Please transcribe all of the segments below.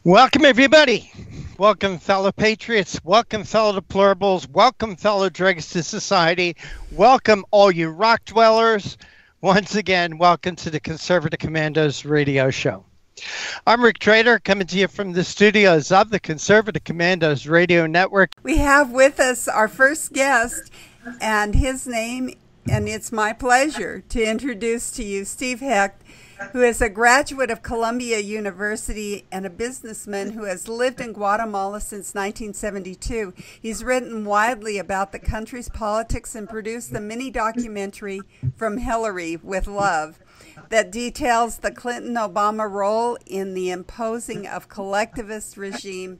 Welcome, everybody. Welcome, fellow patriots. Welcome, fellow deplorables. Welcome, fellow dregs to society. Welcome, all you rock dwellers. Once again, welcome to the Conservative Commandos radio show. I'm Rick Trader, coming to you from the studios of the Conservative Commandos radio network. We have with us our first guest, and his name, and it's my pleasure to introduce to you Steve Hecht, who is a graduate of Columbia University and a businessman who has lived in Guatemala since 1972. He's written widely about the country's politics and produced the mini documentary From Hillary with Love that details the Clinton-Obama role in the imposing of collectivist regime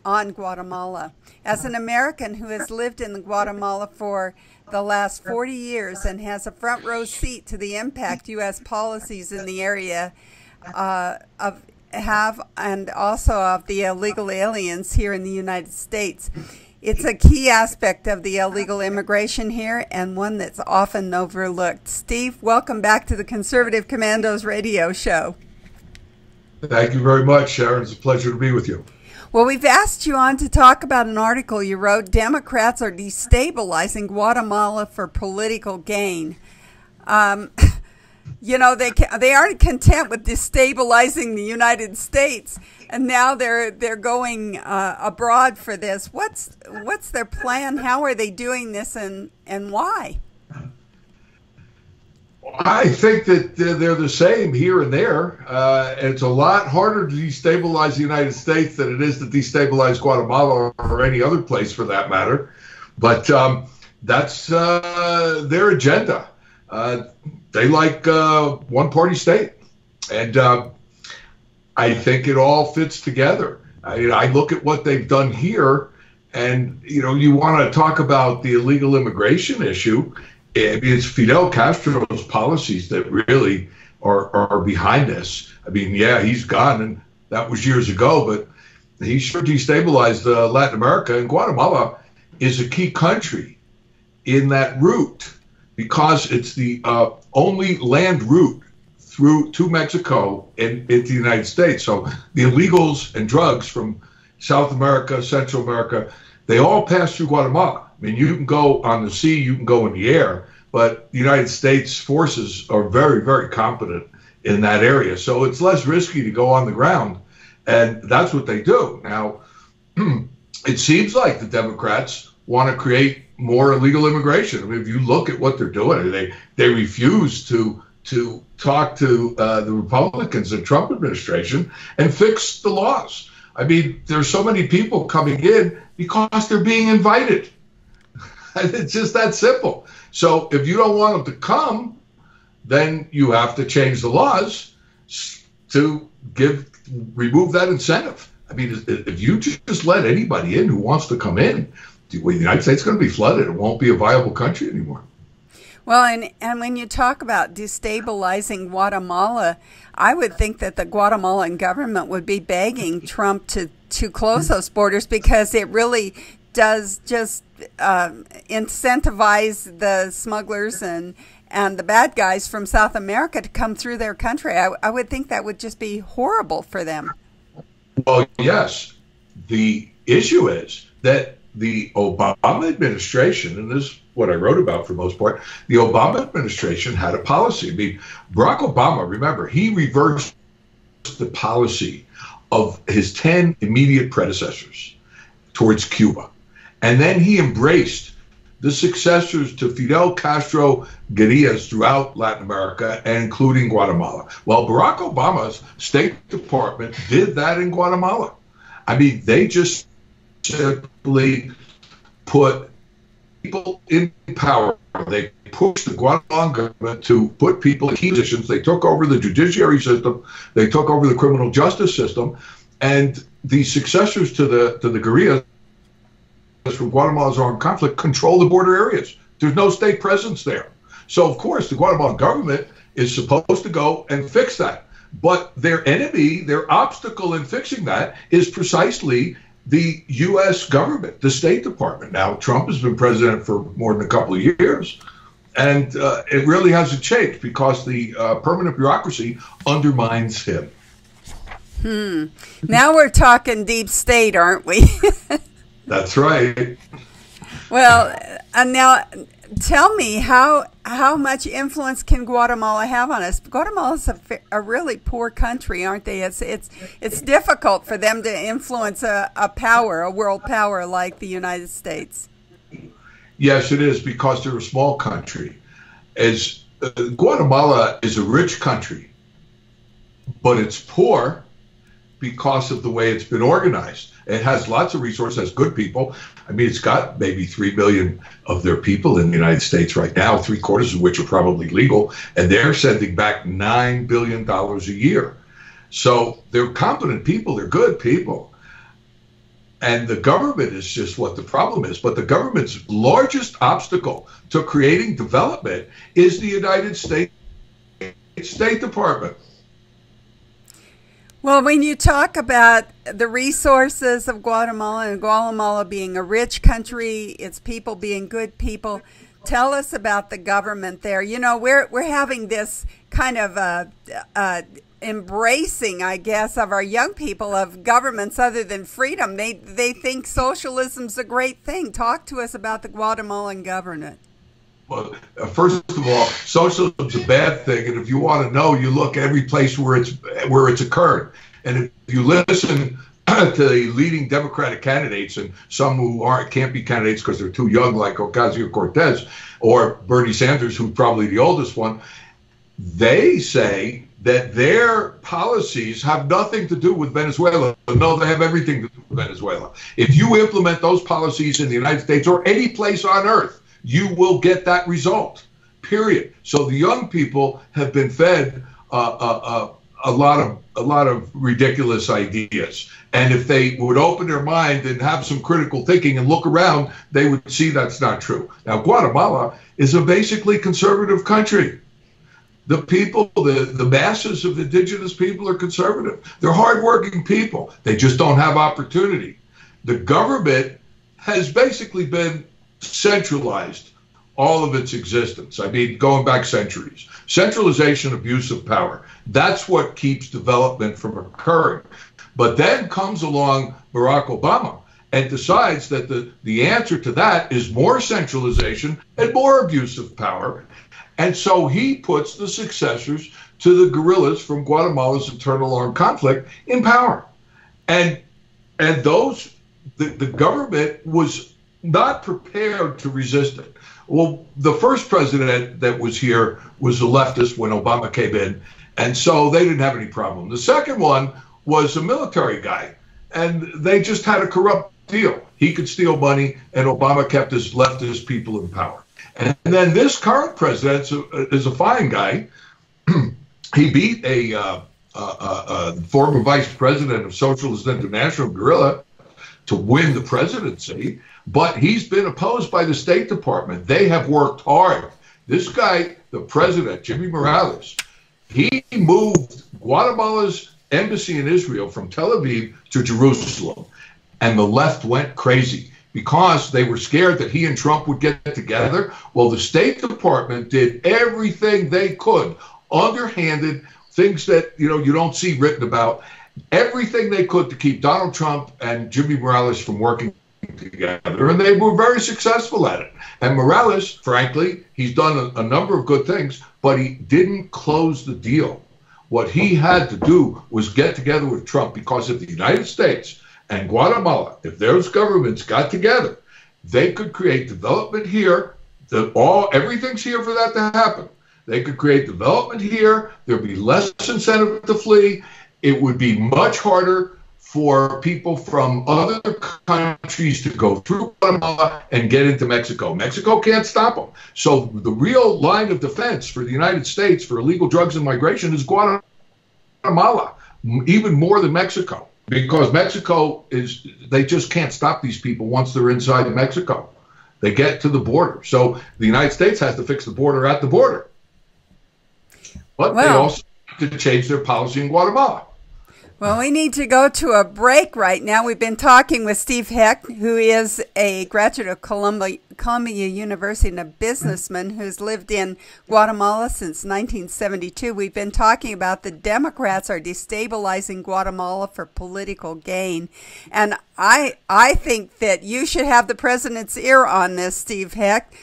on Guatemala. As an American who has lived in Guatemala for the last 40 years and has a front row seat to the impact U.S. policies in the area and also of the illegal aliens here in the United States. It's a key aspect of the illegal immigration here and one that's often overlooked. Steve, welcome back to the Conservative Commandos radio show. Thank you very much, Sharron. It's a pleasure to be with you. Well, we've asked you on to talk about an article you wrote, Democrats are destabilizing Guatemala for political gain. You know, they aren't content with destabilizing the United States, and now they're going abroad for this. What's their plan? How are they doing this, and why? I think that they're the same here and there. It's a lot harder to destabilize the United States than it is to destabilize Guatemala or any other place for that matter. But that's their agenda. They like one-party state. And I think it all fits together. I look at what they've done here, and, you know, you want to talk about the illegal immigration issue. I mean, it's Fidel Castro's policies that really are behind this. I mean, yeah, he's gone, and that was years ago, but he sure destabilized Latin America, and Guatemala is a key country in that route because it's the only land route through to Mexico and into the United States. So the illegals and drugs from South America, Central America, they all pass through Guatemala. I mean, you can go on the sea, you can go in the air, but the United States forces are very, very competent in that area. So it's less risky to go on the ground, and that's what they do. Now, it seems like the Democrats want to create more illegal immigration. I mean, if you look at what they're doing, they refuse to talk to the Republicans and Trump administration and fix the laws. I mean, there's so many people coming in because they're being invited. It's just that simple. So if you don't want them to come, then you have to change the laws to remove that incentive. I mean, if you just let anybody in who wants to come in, the United States is going to be flooded. It won't be a viable country anymore. Well, and when you talk about destabilizing Guatemala, I would think that the Guatemalan government would be begging Trump to close those borders because it really does just incentivize the smugglers and the bad guys from South America to come through their country. I would think that would just be horrible for them. Well, yes. The issue is that the Obama administration, and this is what I wrote about for the most part, the Obama administration had a policy. I mean, Barack Obama, remember, he reversed the policy of his 10 immediate predecessors towards Cuba. And then he embraced the successors to Fidel Castro guerrillas throughout Latin America, and including Guatemala. Well, Barack Obama's State Department did that in Guatemala. I mean, they just simply put people in power. They pushed the Guatemalan government to put people in key positions. They took over the judiciary system. They took over the criminal justice system. And the successors to the guerrillas from Guatemala's armed conflict control the border areas. There's no state presence there. So, of course, the Guatemalan government is supposed to go and fix that. But their enemy, their obstacle in fixing that is precisely the U.S. government, the State Department. Now, Trump has been president for more than a couple of years, and it really hasn't changed because the permanent bureaucracy undermines him. Now we're talking deep state, aren't we? That's right. Well, now tell me how much influence can Guatemala have on us? Guatemala's a really poor country, aren't they? It's difficult for them to influence a world power like the United States. Yes, it is, because they're a small country. Guatemala is a rich country, but it's poor because of the way it's been organized. It has lots of resources, has good people. I mean, it's got maybe 3 million of their people in the United States right now, 3/4 of which are probably legal, and they're sending back $9 billion a year. So they're competent people, they're good people. And the government is just what the problem is. But the government's largest obstacle to creating development is the United States State Department. Well, when you talk about the resources of Guatemala and Guatemala being a rich country, its people being good people, tell us about the government there. You know, we're having this kind of embracing, I guess, of our young people of governments other than freedom. They think socialism's a great thing. Talk to us about the Guatemalan government. Well, first of all, socialism's a bad thing, and if you want to know, you look every place where it's occurred. And if you listen to the leading Democratic candidates, and some who can't be candidates because they're too young, like Ocasio-Cortez or Bernie Sanders, who's probably the oldest one, they say that their policies have nothing to do with Venezuela. No, they have everything to do with Venezuela. If you implement those policies in the United States or any place on earth, you will get that result, period. So the young people have been fed a lot of ridiculous ideas. And if they would open their mind and have some critical thinking and look around, they would see that's not true. Now, Guatemala is a basically conservative country. The people, the masses of indigenous people are conservative. They're hardworking people. They just don't have opportunity. The government has basically been centralized all of its existence. I mean, going back centuries. Centralization, abuse of power. That's what keeps development from occurring. But then comes along Barack Obama and decides that the answer to that is more centralization and more abuse of power. And so he puts the successors to the guerrillas from Guatemala's internal armed conflict in power. And the government was not prepared to resist it. Well, the first president that was here was a leftist when Obama came in, and so they didn't have any problem. The second one was a military guy, and they just had a corrupt deal. He could steal money, and Obama kept his leftist people in power. And then this current president is a fine guy. He beat a former vice president of Socialist International, Guerrilla, to win the presidency. But he's been opposed by the State Department. They have worked hard. This guy, the president, Jimmy Morales, he moved Guatemala's embassy in Israel from Tel Aviv to Jerusalem. And the left went crazy because they were scared that he and Trump would get together. Well, the State Department did everything they could, underhanded, things that you don't see written about, everything they could to keep Donald Trump and Jimmy Morales from working together, and they were very successful at it. And Morales, frankly, he's done a number of good things, but he didn't close the deal. What he had to do was get together with Trump, because if the United States and Guatemala, if those governments got together, they could create development here. Everything's here for that to happen. They could create development here. There'd be less incentive to flee. It would be much harder for people from other countries to go through Guatemala and get into Mexico. Mexico can't stop them. So the real line of defense for the United States for illegal drugs and migration is Guatemala, even more than Mexico, because Mexico they just can't stop these people once they're inside of Mexico. They get to the border. So the United States has to fix the border at the border. But they also have to change their policy in Guatemala. Well, we need to go to a break right now. We've been talking with Steve Hecht, who is a graduate of Columbia University and a businessman who's lived in Guatemala since 1972. We've been talking about the Democrats are destabilizing Guatemala for political gain. And I think that you should have the president's ear on this, Steve Hecht.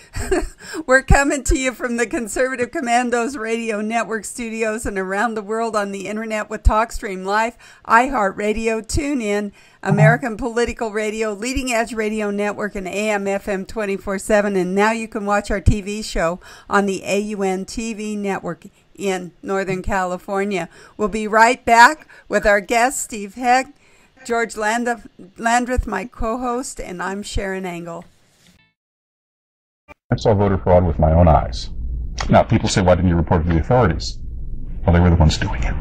We're coming to you from the Conservative Commandos Radio Network studios and around the world on the internet with TalkStream Live, iHeartRadio, TuneIn, American Political Radio, Leading Edge Radio Network, and AM/FM 24/7. And now you can watch our TV show on the AUN TV network in Northern California. We'll be right back with our guest, Steve Hecht, George Landreth, my co-host, and I'm Sharron Angle. I saw voter fraud with my own eyes. Now, people say, why didn't you report it to the authorities? Well, they were the ones doing it.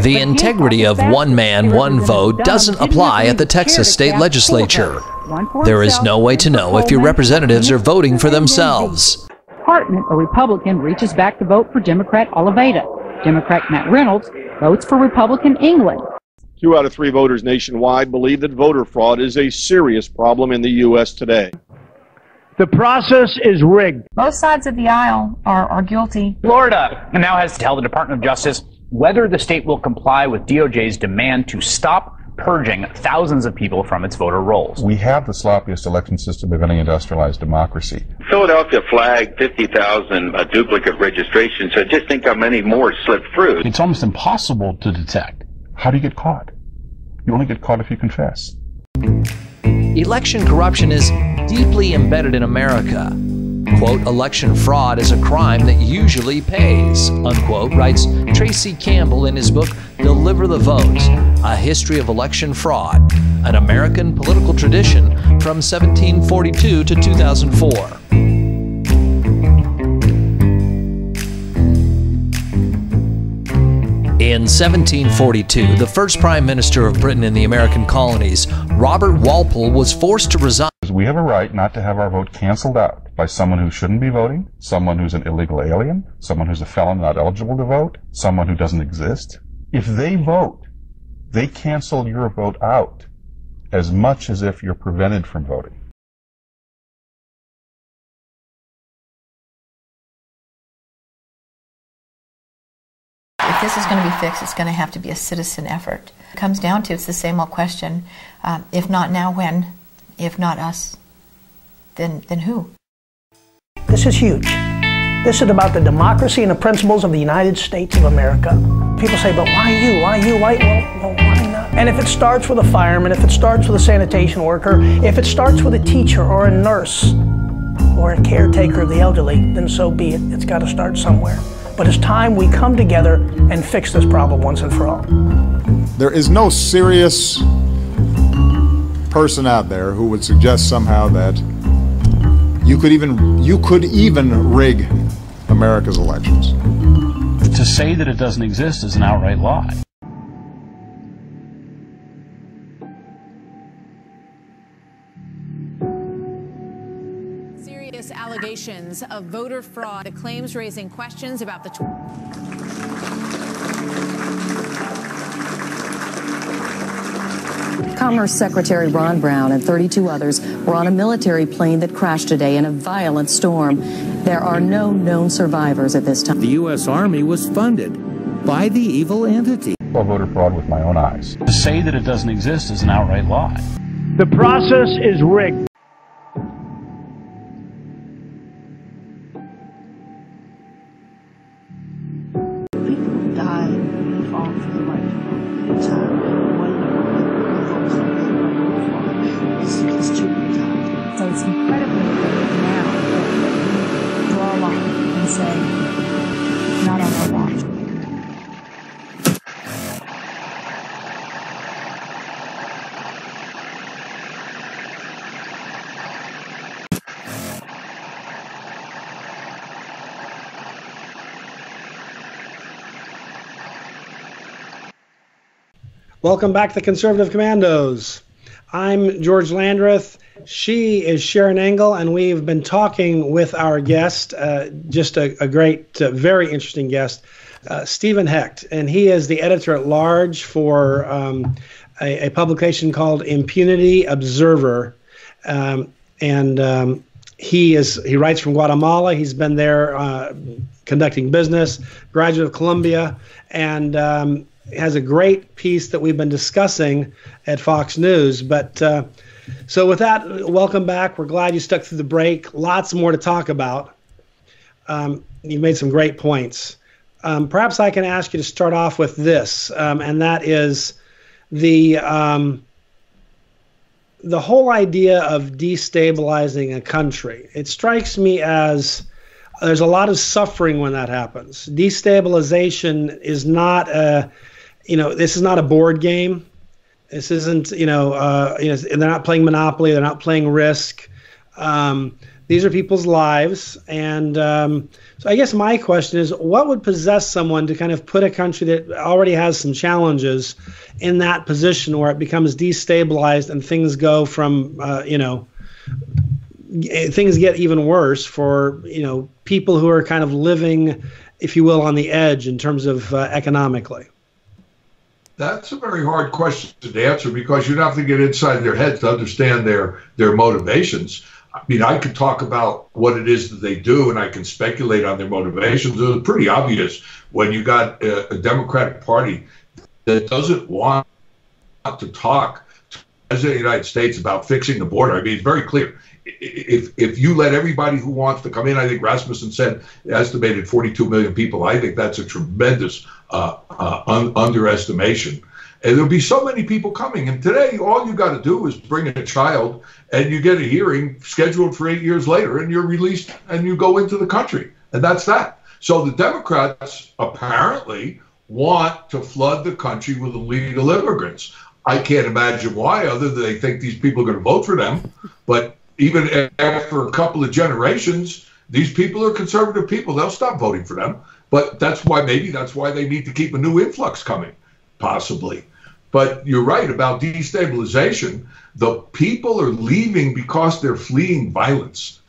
The integrity of one man, one vote doesn't apply at the Texas state legislature. There is no way to know if your representatives are voting for themselves. Department, a Republican, reaches back to vote for Democrat Oliveira. Democrat Matt Reynolds votes for Republican England. 2 out of 3 voters nationwide believe that voter fraud is a serious problem in the U.S. today. The process is rigged. Both sides of the aisle are guilty. Florida now has to tell the Department of Justice whether the state will comply with DOJ's demand to stop purging thousands of people from its voter rolls. We have the sloppiest election system of any industrialized democracy. Philadelphia flagged 50,000 duplicate registrations, so just think how many more slipped through. It's almost impossible to detect. How do you get caught? You only get caught if you confess. Election corruption is deeply embedded in America. Quote, election fraud is a crime that usually pays, unquote, writes Tracy Campbell in his book, Deliver the Vote, A History of Election Fraud, an American political tradition from 1742 to 2004. In 1742, the first Prime Minister of Britain in the American colonies, Robert Walpole, was forced to resign. We have a right not to have our vote canceled out by someone who shouldn't be voting, someone who's an illegal alien, someone who's a felon not eligible to vote, someone who doesn't exist. If they vote, they cancel your vote out as much as if you're prevented from voting. If this is going to be fixed, it's going to have to be a citizen effort. It comes down to, it's the same old question, if not now, when? If not us, then who? This is huge. This is about the democracy and the principles of the United States of America. People say, but why you? Why you? Why not? And if it starts with a fireman, if it starts with a sanitation worker, if it starts with a teacher or a nurse or a caretaker of the elderly, then so be it. It's got to start somewhere. But it's time we come together and fix this problem once and for all. There is no serious person out there who would suggest somehow that you could even rig America's elections. To say that it doesn't exist is an outright lie. Serious allegations of voter fraud, the claims raising questions about the Commerce Secretary Ron Brown and 32 others were on a military plane that crashed today in a violent storm. There are no known survivors at this time. The U.S. Army was funded by the evil entity. I saw voter fraud with my own eyes. To say that it doesn't exist is an outright lie. The process is rigged. People die and fall for the right time. It's too brutal. So it's incredibly important now that we draw a line and say, not on our watch. Welcome back to the Conservative Commandos. I'm George Landreth. She is Sharron Angle, and we've been talking with our guest, just a great, very interesting guest, Steven Hecht, and he is the editor-at-large for a publication called Impunity Observer, he writes from Guatemala. He's been there conducting business, graduate of Columbia, and has a great piece that we've been discussing at Fox News. But so with that, welcome back. We're glad you stuck through the break. Lots more to talk about. You've made some great points. Perhaps I can ask you to start off with this, and that is the whole idea of destabilizing a country. It strikes me as there's a lot of suffering when that happens. Destabilization is not this is not a board game. This isn't, they're not playing Monopoly. They're not playing Risk. These are people's lives. And so I guess my question is, what would possess someone to kind of put a country that already has some challenges in that position where it becomes destabilized and things go from, things get even worse for, people who are kind of living, if you will, on the edge in terms of economically? That's a very hard question to answer because you'd have to get inside their head to understand their motivations. I mean, I could talk about what it is that they do, and I can speculate on their motivations. It's pretty obvious when you got a Democratic Party that doesn't want to talk to the President of the United States about fixing the border. I mean, it's very clear. If you let everybody who wants to come in, I think Rasmussen said estimated 42 million people. I think that's a tremendous underestimation. And there'll be so many people coming. And today, all you got to do is bring in a child, and you get a hearing scheduled for 8 years later, and you're released, and you go into the country. And that's that. So the Democrats apparently want to flood the country with illegal immigrants. I can't imagine why, other than they think these people are going to vote for them. But even after a couple of generations, these people are conservative people. They'll stop voting for them. But that's why they need to keep a new influx coming, possibly. But you're right about destabilization. The people are leaving because they're fleeing violence.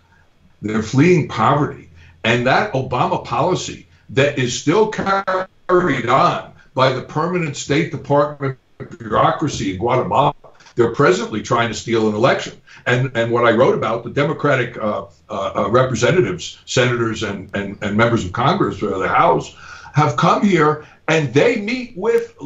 They're fleeing poverty. And that Obama policy that is still carried on by the permanent State Department bureaucracy in Guatemala, they're presently trying to steal an election. And what I wrote about, the Democratic representatives, senators, and members of Congress, or the House, have come here, and they meet with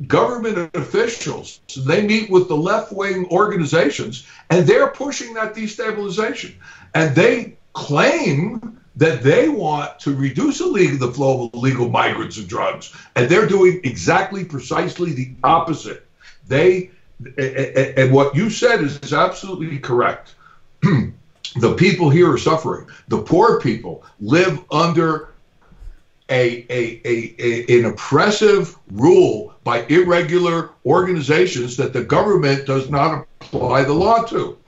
government officials. So they meet with the left-wing organizations, and they're pushing that destabilization. And they claim that they want to reduce the flow of illegal migrants and drugs. And they're doing precisely the opposite. And what you said is absolutely correct. The people here are suffering. The poor people live under an oppressive rule by irregular organizations that the government does not apply the law to.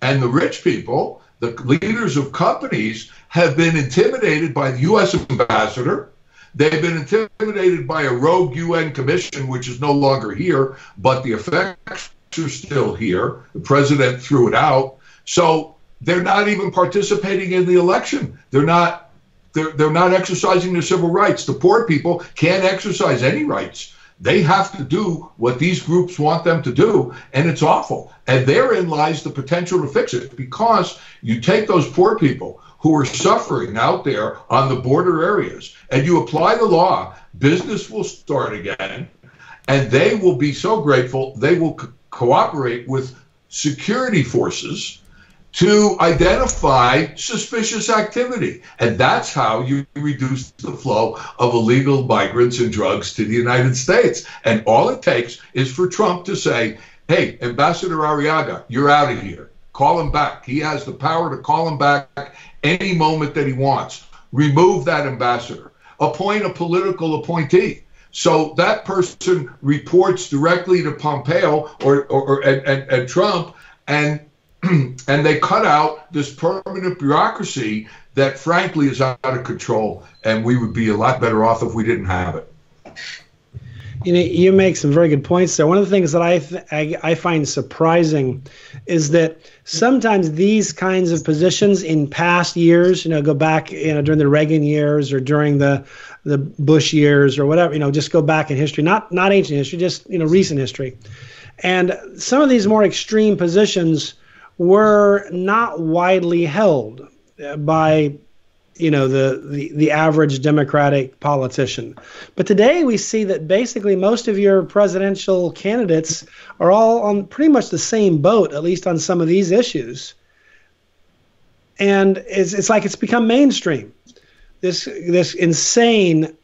And the rich people, the leaders of companies, have been intimidated by the U.S. ambassador. They've been intimidated by a rogue UN commission, which is no longer here, but the effects are still here. The president threw it out. So they're not even participating in the election. They're not exercising their civil rights. The poor people can't exercise any rights. They have to do what these groups want them to do, and it's awful. And therein lies the potential to fix it, because you take those poor people who are suffering out there on the border areas, and you apply the law, business will start again, and they will be so grateful, they will cooperate with security forces to identify suspicious activity. And that's how you reduce the flow of illegal migrants and drugs to the United States. And all it takes is for Trump to say, hey, Ambassador Arriaga, you're out of here. Call him back. He has the power to call him back any moment that he wants. Remove that ambassador. Appoint a political appointee. So that person reports directly to Pompeo and Trump, and they cut out this permanent bureaucracy that, frankly, is out of control, and we would be a lot better off if we didn't have it. You make some very good points there. One of the things that I find surprising is that sometimes these kinds of positions in past years, go back, during the Reagan years or during the the Bush years or whatever, just go back in history, not ancient history, just, recent history. And some of these more extreme positions were not widely held by, the average Democratic politician. But today we see that basically most of your presidential candidates are all on pretty much the same boat, at least on some of these issues. And it's like it's become mainstream. This insane,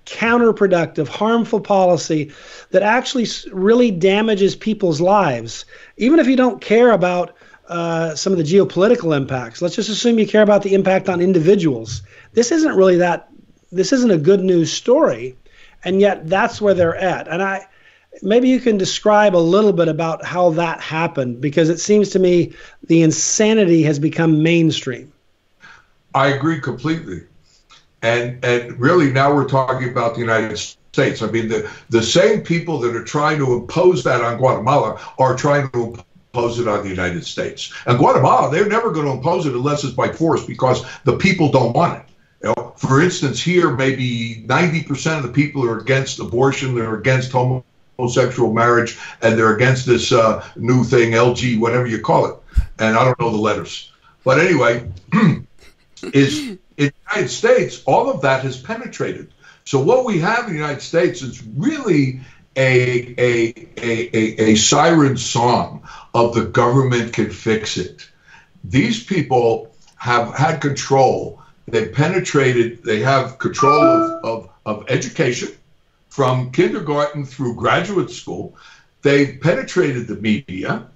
counterproductive, harmful policy that actually really damages people's lives. Even if you don't care about some of the geopolitical impacts, let's just assume you care about the impact on individuals. This isn't a good news story, and yet that's where they're at. And maybe you can describe a little bit about how that happened, because it seems to me the insanity has become mainstream. I agree completely. And really now we're talking about the United States. I mean, the same people that are trying to impose that on Guatemala are trying to impose it on the United States. And Guatemala, they're never going to impose it unless it's by force, because the people don't want it. For instance, here, maybe 90% of the people are against abortion, they're against homosexual marriage, and they're against this new thing, LG, whatever you call it. And I don't know the letters. But anyway, in the United States, all of that has penetrated. So what we have in the United States is really a siren song of the government can fix it. These people have had control. They've penetrated. They have control of education from kindergarten through graduate school. They've penetrated the media,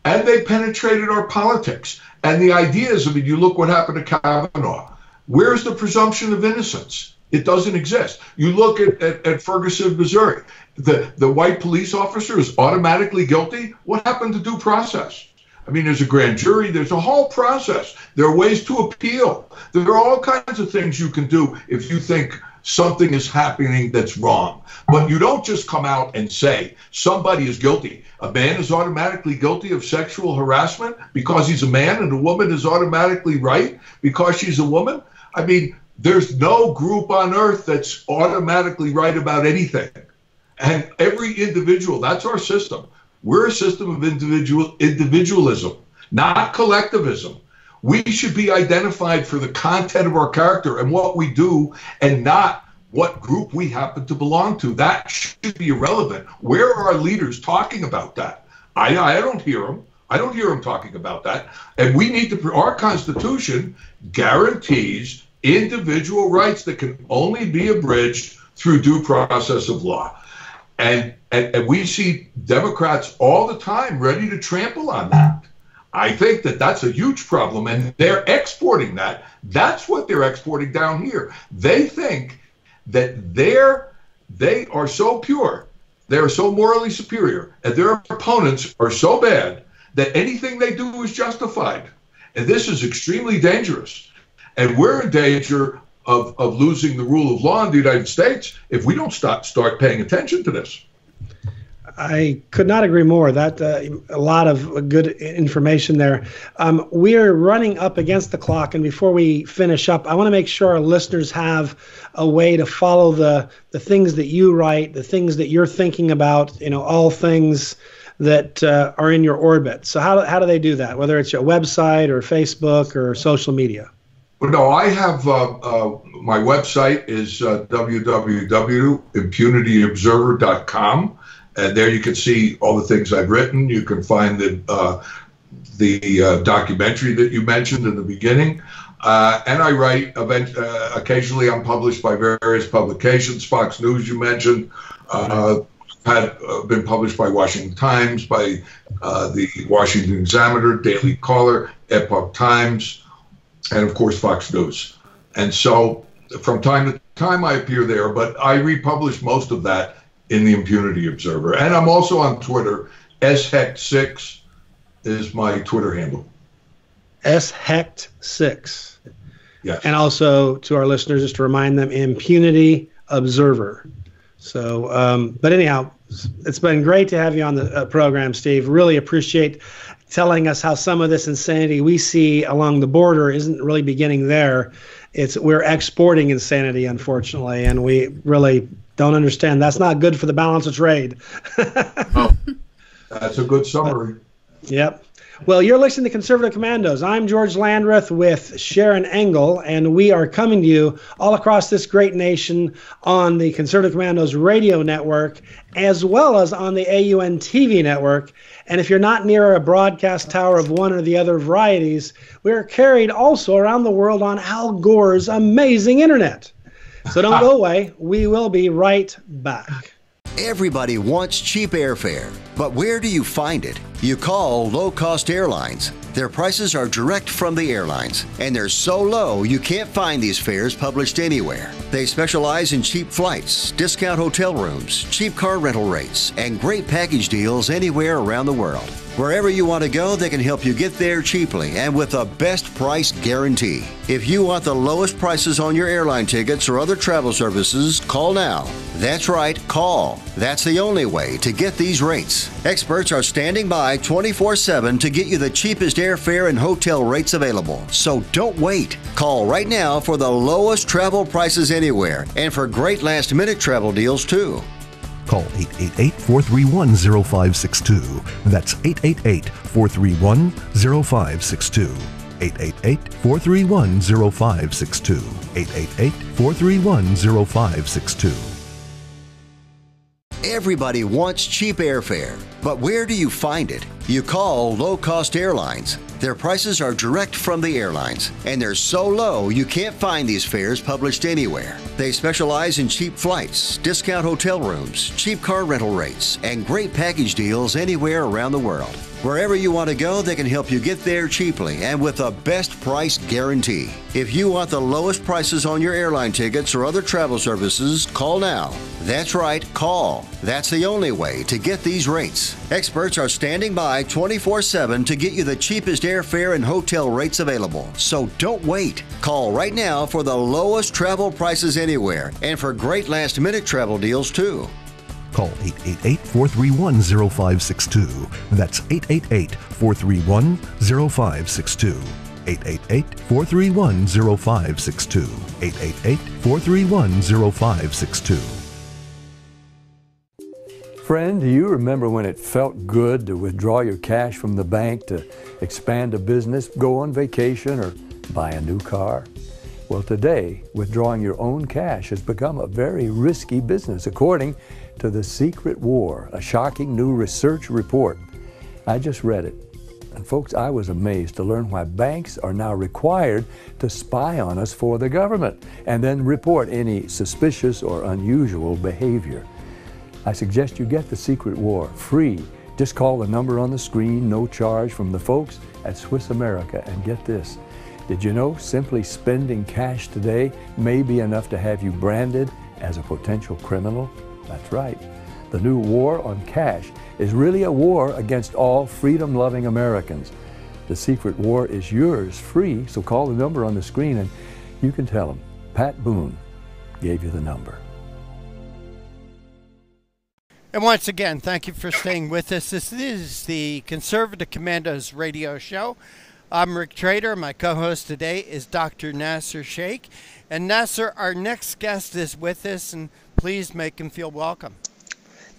and they penetrated our politics. And the idea is, you look what happened to Kavanaugh. Where's the presumption of innocence? It doesn't exist. You look at Ferguson, Missouri. The white police officer is automatically guilty. What happened to due process? There's a grand jury. There's a whole process. There are ways to appeal. There are all kinds of things you can do if you think something is happening that's wrong. But you don't just come out and say somebody is guilty. A man is automatically guilty of sexual harassment because he's a man, and a woman is automatically right because she's a woman. There's no group on earth that's automatically right about anything. And every individual, that's our system. We're a system of individualism, not collectivism. We should be identified for the content of our character and what we do, and not what group we happen to belong to. That should be irrelevant. Where are our leaders talking about that? I don't hear them. I don't hear them talking about that. And we need to, our Constitution guarantees individual rights that can only be abridged through due process of law. And we see Democrats all the time ready to trample on that. I think that that's a huge problem, and they're exporting that. That's what they're exporting down here. They think that they are so pure, they're so morally superior, and their opponents are so bad that anything they do is justified. And this is extremely dangerous. And we're in danger of losing the rule of law in the United States if we don't start paying attention to this. I could not agree more. That a lot of good information there. We are running up against the clock, and before we finish up, I want to make sure our listeners have a way to follow the things that you write, the things that you're thinking about, all things that are in your orbit. So how do they do that, whether it's your website or Facebook or social media? Well, no, I have my website is www.impunityobserver.com. And there you can see all the things I've written. You can find the documentary that you mentioned in the beginning. And I write, occasionally I'm published by various publications. Fox News, you mentioned, had been published by Washington Times, by the Washington Examiner, Daily Caller, Epoch Times, and of course Fox News. And so from time to time I appear there, but I republish most of that in the Impunity Observer. And I'm also on Twitter. Hecht6 is my Twitter handle. Hecht6. Yes. And also to our listeners, just to remind them, Impunity Observer. So, but anyhow, it's been great to have you on the program, Steve. Really appreciate telling us how some of this insanity we see along the border isn't really beginning there. we're exporting insanity, unfortunately, and we really don't understand. That's not good for the balance of trade. Oh, that's a good summary. Yep. Well, you're listening to Conservative Commandos. I'm George Landreth with Sharron Engel, and we are coming to you all across this great nation on the Conservative Commandos radio network, as well as on the AUN TV network. And if you're not near a broadcast tower of one or the other varieties, we are carried also around the world on Al Gore's amazing internet. So don't go away. We will be right back. Everybody wants cheap airfare, but where do you find it? You call low-cost airlines. Their prices are direct from the airlines, and they're so low you can't find these fares published anywhere. They specialize in cheap flights, discount hotel rooms, cheap car rental rates, and great package deals anywhere around the world. Wherever you want to go, they can help you get there cheaply and with a best price guarantee. If you want the lowest prices on your airline tickets or other travel services, call now. That's right, call. That's the only way to get these rates. Experts are standing by 24/7 to get you the cheapest airfare and hotel rates available. So don't wait. Call right now for the lowest travel prices anywhere and for great last-minute travel deals too. Call 888-431-0562. That's 888-431-0562. 888-431-0562. 888-431-0562. Everybody wants cheap airfare, but where do you find it? You call low-cost airlines. Their prices are direct from the airlines, and they're so low you can't find these fares published anywhere. They specialize in cheap flights, discount hotel rooms, cheap car rental rates, and great package deals anywhere around the world. Wherever you want to go, they can help you get there cheaply and with a best price guarantee. If you want the lowest prices on your airline tickets or other travel services, call now. That's right, call. That's the only way to get these rates. Experts are standing by 24/7 to get you the cheapest airfare and hotel rates available. So don't wait. Call right now for the lowest travel prices anywhere and for great last-minute travel deals too. Call 888-431-0562. That's 888-431-0562. 888-431-0562. 888-431-0562. Friend, do you remember when it felt good to withdraw your cash from the bank to expand a business, go on vacation, or buy a new car? Well, today, withdrawing your own cash has become a very risky business, according to The Secret War, a shocking new research report. I just read it. And folks, I was amazed to learn why banks are now required to spy on us for the government and then report any suspicious or unusual behavior. I suggest you get The Secret War free. Just call the number on the screen, no charge, from the folks at Swiss America, and get this. Did you know simply spending cash today may be enough to have you branded as a potential criminal? That's right. The new war on cash is really a war against all freedom-loving Americans. The Secret War is yours free, so call the number on the screen and you can tell them Pat Boone gave you the number. And once again, thank you for staying with us. This is the Conservative Commandos radio show. I'm Rick Trader. My co-host today is Dr. Nasser Sheikh. And Nasser, our next guest is with us, and please make him feel welcome.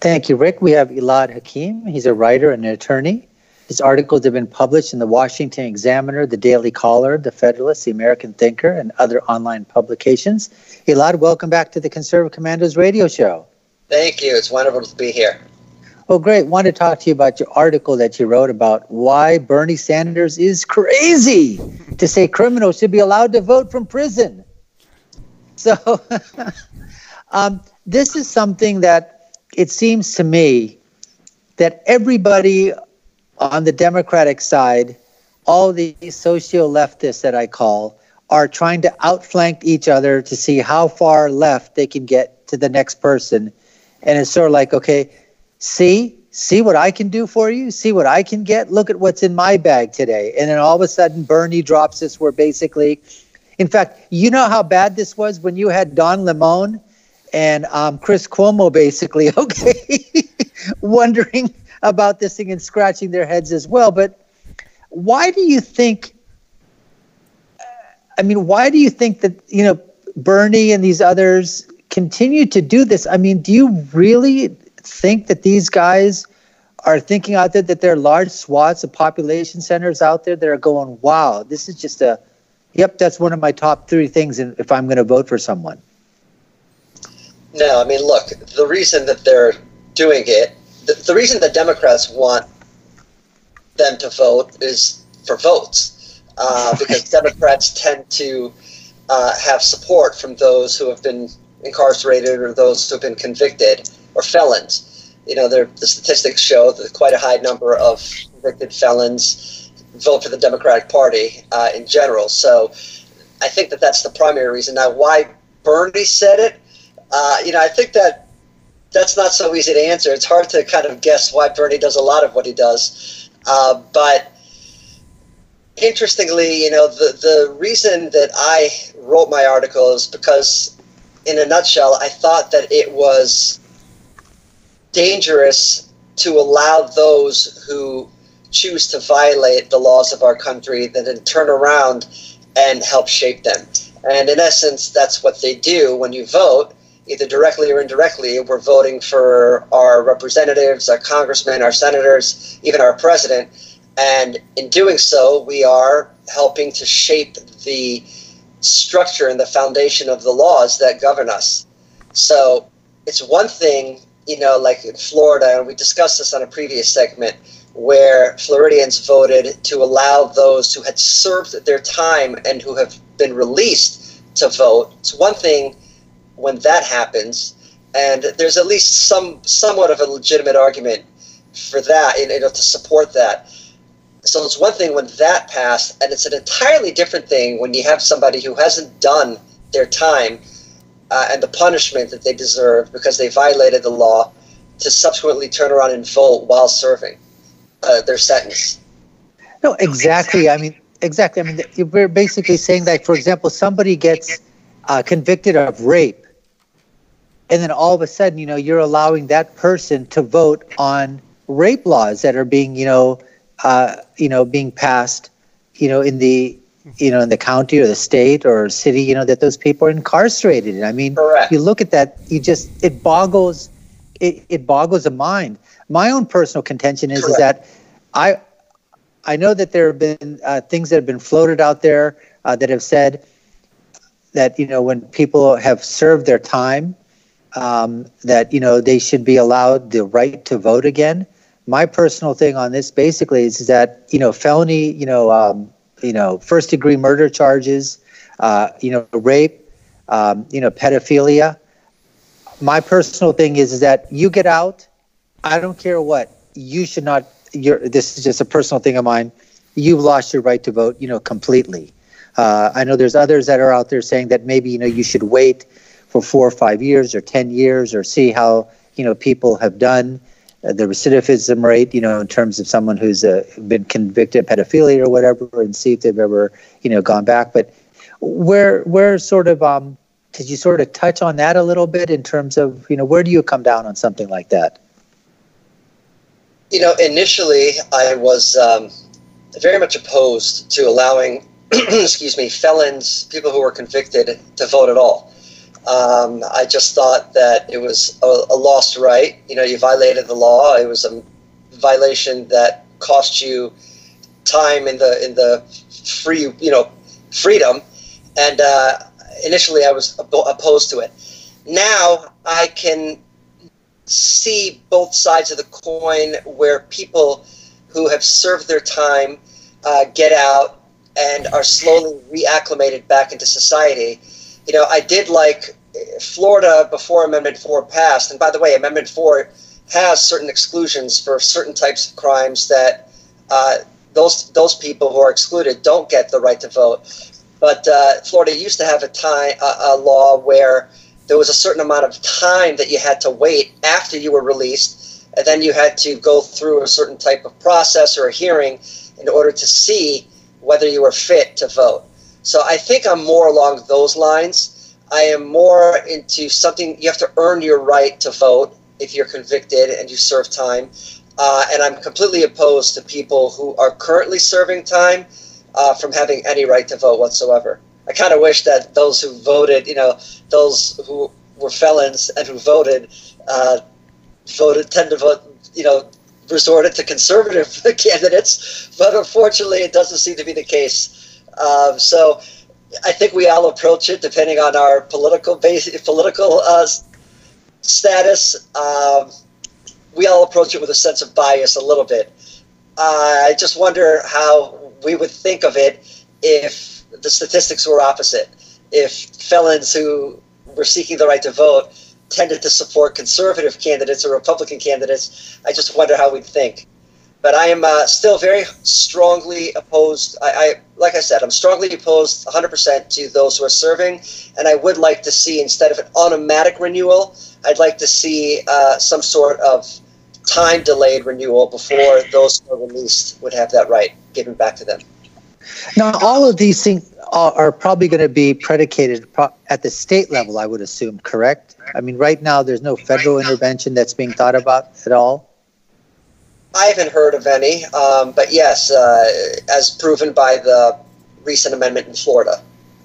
Thank you, Rick. We have Elad Hakim. He's a writer and an attorney. His articles have been published in the Washington Examiner, the Daily Caller, the Federalist, the American Thinker, and other online publications. Elad, welcome back to the Conservative Commandos radio show. Thank you. It's wonderful to be here. Oh, great. Want to talk to you about your article that you wrote about why Bernie Sanders is crazy to say criminals should be allowed to vote from prison. So this is something that it seems to me that everybody on the Democratic side, all these socio-leftists that I call, are trying to outflank each other to see how far left they can get to the next person. And it's sort of like, okay, see what I can do for you? See what I can get? Look at what's in my bag today. And then all of a sudden, Bernie drops this where basically, in fact, you know how bad this was when you had Don Lemon and Chris Cuomo basically, okay, wondering about this thing and scratching their heads as well. But why do you think, I mean, why do you think that, Bernie and these others continue to do this? I mean, do you really think that these guys are thinking out there that there are large swaths of population centers out there that are going, wow, this is just that's one of my top 3 things if I'm going to vote for someone? No, I mean, look, the reason that they're doing it, the reason the Democrats want them to vote is for votes, because Democrats tend to have support from those who have been incarcerated or those who have been convicted or felons. The statistics show that quite a high number of convicted felons vote for the Democratic Party in general. So I think that that's the primary reason. Now, why Bernie said it, I think that's not so easy to answer. It's hard to kind of guess why Bernie does a lot of what he does. But interestingly, the reason that I wrote my article is because, in a nutshell, I thought that it was dangerous to allow those who choose to violate the laws of our country that then turn around and help shape them. And in essence, that's what they do when you vote, either directly or indirectly. We're voting for our representatives, our congressmen, our senators, even our president. And in doing so, we are helping to shape the structure and the foundation of the laws that govern us. So it's one thing, like in Florida, and we discussed this on a previous segment, where Floridians voted to allow those who had served their time and who have been released to vote. It's one thing when that happens, and there's at least somewhat of a legitimate argument for that, to support that. So it's one thing when that passed, and it's an entirely different thing when you have somebody who hasn't done their time and the punishment that they deserve because they violated the law to subsequently turn around and vote while serving their sentence. No, exactly. I mean, exactly. I mean, we're basically saying that, for example, somebody gets convicted of rape, and then all of a sudden, you're allowing that person to vote on rape laws that are being, being passed, in the, in the county or the state or city, that those people are incarcerated. I mean, correct. You look at that, it boggles the mind. My own personal contention is that I know that there have been things that have been floated out there that have said that, when people have served their time, that, they should be allowed the right to vote again. My personal thing on this basically is that, felony, first degree murder charges, rape, pedophilia. My personal thing is that you get out, I don't care what, you should not, this is just a personal thing of mine, you've lost your right to vote, completely. I know there's others that are out there saying that maybe, you should wait for 4 or 5 years or 10 years or see how, people have done the recidivism rate, in terms of someone who's been convicted of pedophilia or whatever, and see if they've ever, gone back. But where sort of, could you sort of touch on that a little bit in terms of, where do you come down on something like that? Initially I was very much opposed to allowing, felons, people who were convicted, to vote at all. I just thought that it was a lost right. You violated the law. It was a violation that cost you time in the freedom. And initially I was opposed to it. Now I can see both sides of the coin, where people who have served their time get out and are slowly reacclimated back into society. I did like Florida before Amendment 4 passed. And by the way, Amendment 4 has certain exclusions for certain types of crimes that those people who are excluded don't get the right to vote. But Florida used to have a law where there was a certain amount of time that you had to wait after you were released, and then you had to go through a certain type of process or a hearing in order to see whether you were fit to vote. So I think I'm more along those lines. I am more into something, you have to earn your right to vote if you're convicted and you serve time. And I'm completely opposed to people who are currently serving time from having any right to vote whatsoever. I kind of wish that those who voted, those who were felons and who voted tend to vote, resorted to conservative candidates, but unfortunately it doesn't seem to be the case. So I think we all approach it depending on our political status. We all approach it with a sense of bias a little bit. I just wonder how we would think of it if the statistics were opposite. If felons who were seeking the right to vote tended to support conservative candidates or Republican candidates, I just wonder how we'd think. But I am still very strongly opposed. Like I said, I'm strongly opposed 100% to those who are serving, and I would like to see, instead of an automatic renewal, I'd like to see some sort of time-delayed renewal before those who are released would have that right given back to them. Now, all of these things are probably going to be predicated at the state level, I would assume, correct? I mean, right now, there's no federal intervention that's being thought about at all? I haven't heard of any, but yes, as proven by the recent amendment in Florida.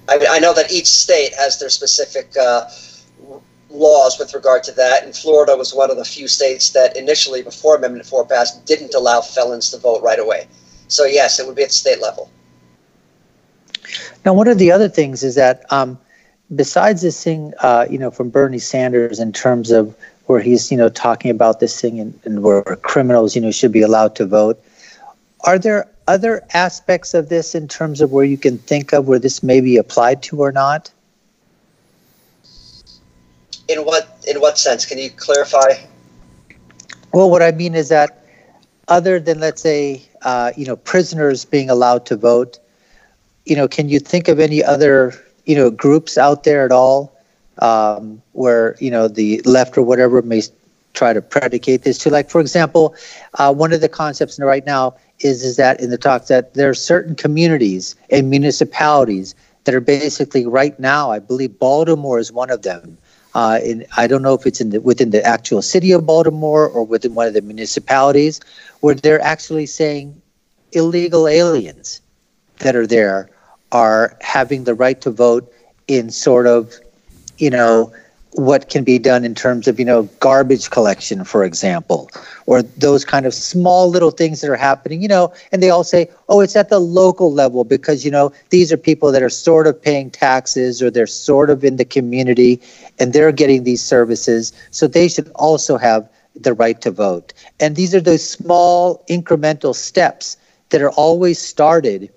I know that each state has their specific laws with regard to that, and Florida was one of the few states that initially, before Amendment 4 passed, didn't allow felons to vote right away. So yes, it would be at the state level. Now, one of the other things is that besides this thing, from Bernie Sanders in terms of where he's, talking about this thing and where criminals, should be allowed to vote, are there other aspects of this in terms of where you can think of where this may be applied to or not? In what sense? Can you clarify? Well, what I mean is that other than, let's say, prisoners being allowed to vote, can you think of any other, groups out there at all where, the left or whatever may try to predicate this to? Like, for example, one of the concepts right now is that in the talks that there are certain communities and municipalities that are basically right now, I believe Baltimore is one of them. I don't know if it's within the actual city of Baltimore or within one of the municipalities, where they're actually saying illegal aliens that are there are having the right to vote in sort of, what can be done in terms of, garbage collection, for example, or those kind of small little things that are happening, and they all say, oh, it's at the local level because, these are people that are sort of paying taxes or they're sort of in the community and they're getting these services. So they should also have the right to vote. And these are those small incremental steps that are always started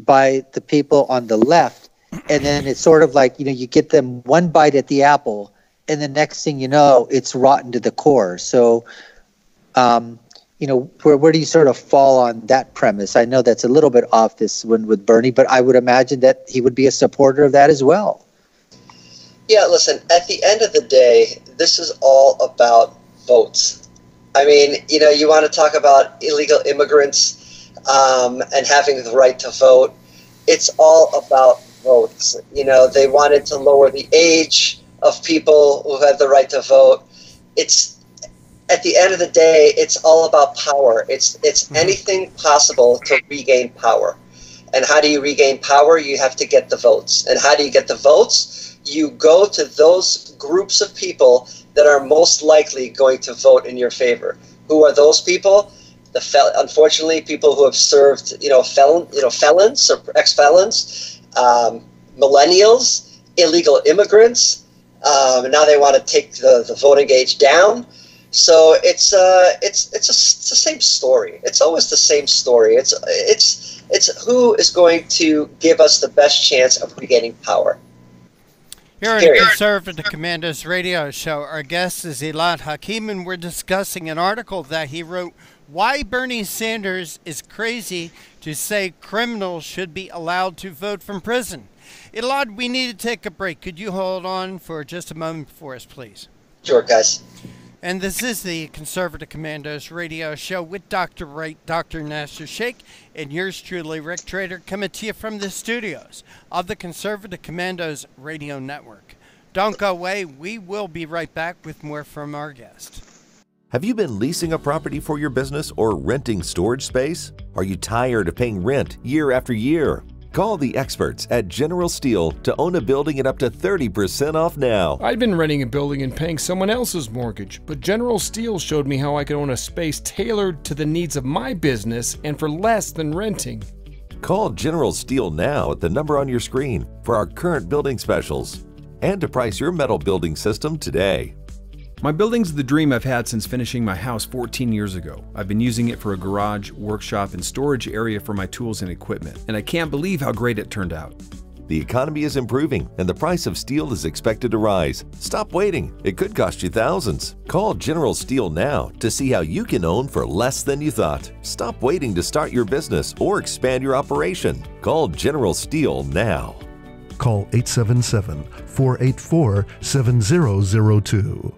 by the people on the left. And then it's sort of like, you get them one bite at the apple and the next thing you know, it's rotten to the core. So, where do you sort of fall on that premise? I know that's a little bit off this one with Bernie, but I would imagine that he would be a supporter of that as well. Yeah, listen, at the end of the day, this is all about votes. I mean, you want to talk about illegal immigrants and having the right to vote. It's all about votes. They wanted to lower the age of people who have the right to vote. It's, at the end of the day, it's all about power. It's anything possible to regain power. And how do you regain power? You have to get the votes. And how do you get the votes? You go to those groups of people that are most likely going to vote in your favor. Who are those people? Unfortunately, people who have served, felons or ex-felons, millennials, illegal immigrants. And now they want to take the voting age down. So it's the same story. It's always the same story. It's who is going to give us the best chance of regaining power. Here on the Conservative Commandos radio show, our guest is Elad Hakim, and we're discussing an article that he wrote, Why Bernie Sanders is Crazy to Say Criminals Should Be Allowed to Vote from Prison. Elad, we need to take a break. Could you hold on for just a moment for us, please? Sure, guys. And this is the Conservative Commandos radio show with Dr. Wright, Dr. Nasser Sheikh, and yours truly, Rick Trader, coming to you from the studios of the Conservative Commandos radio network. Don't go away. We will be right back with more from our guest. Have you been leasing a property for your business or renting storage space? Are you tired of paying rent year after year? Call the experts at General Steel to own a building at up to 30% off now. I'd been renting a building and paying someone else's mortgage, but General Steel showed me how I could own a space tailored to the needs of my business and for less than renting. Call General Steel now at the number on your screen for our current building specials and to price your metal building system today. My building's the dream I've had since finishing my house 14 years ago. I've been using it for a garage, workshop, and storage area for my tools and equipment, and I can't believe how great it turned out. The economy is improving and the price of steel is expected to rise. Stop waiting. It could cost you thousands. Call General Steel now to see how you can own for less than you thought. Stop waiting to start your business or expand your operation. Call General Steel now. Call 877-484-7002.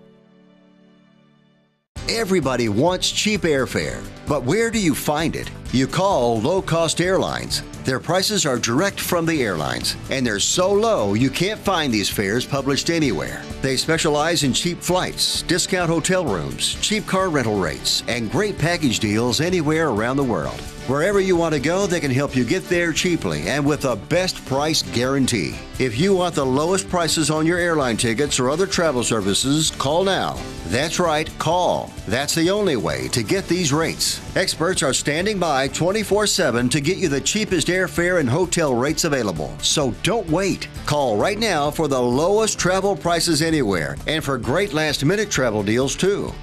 Everybody wants cheap airfare, but where do you find it? You call low-cost airlines. Their prices are direct from the airlines, and they're so low you can't find these fares published anywhere. They specialize in cheap flights, discount hotel rooms, cheap car rental rates, and great package deals anywhere around the world. Wherever you want to go, they can help you get there cheaply and with a best price guarantee. If you want the lowest prices on your airline tickets or other travel services, call now. That's right, call. That's the only way to get these rates. Experts are standing by 24/7 to get you the cheapest airfare and hotel rates available. So don't wait. Call right now for the lowest travel prices anywhere and for great last-minute travel deals too.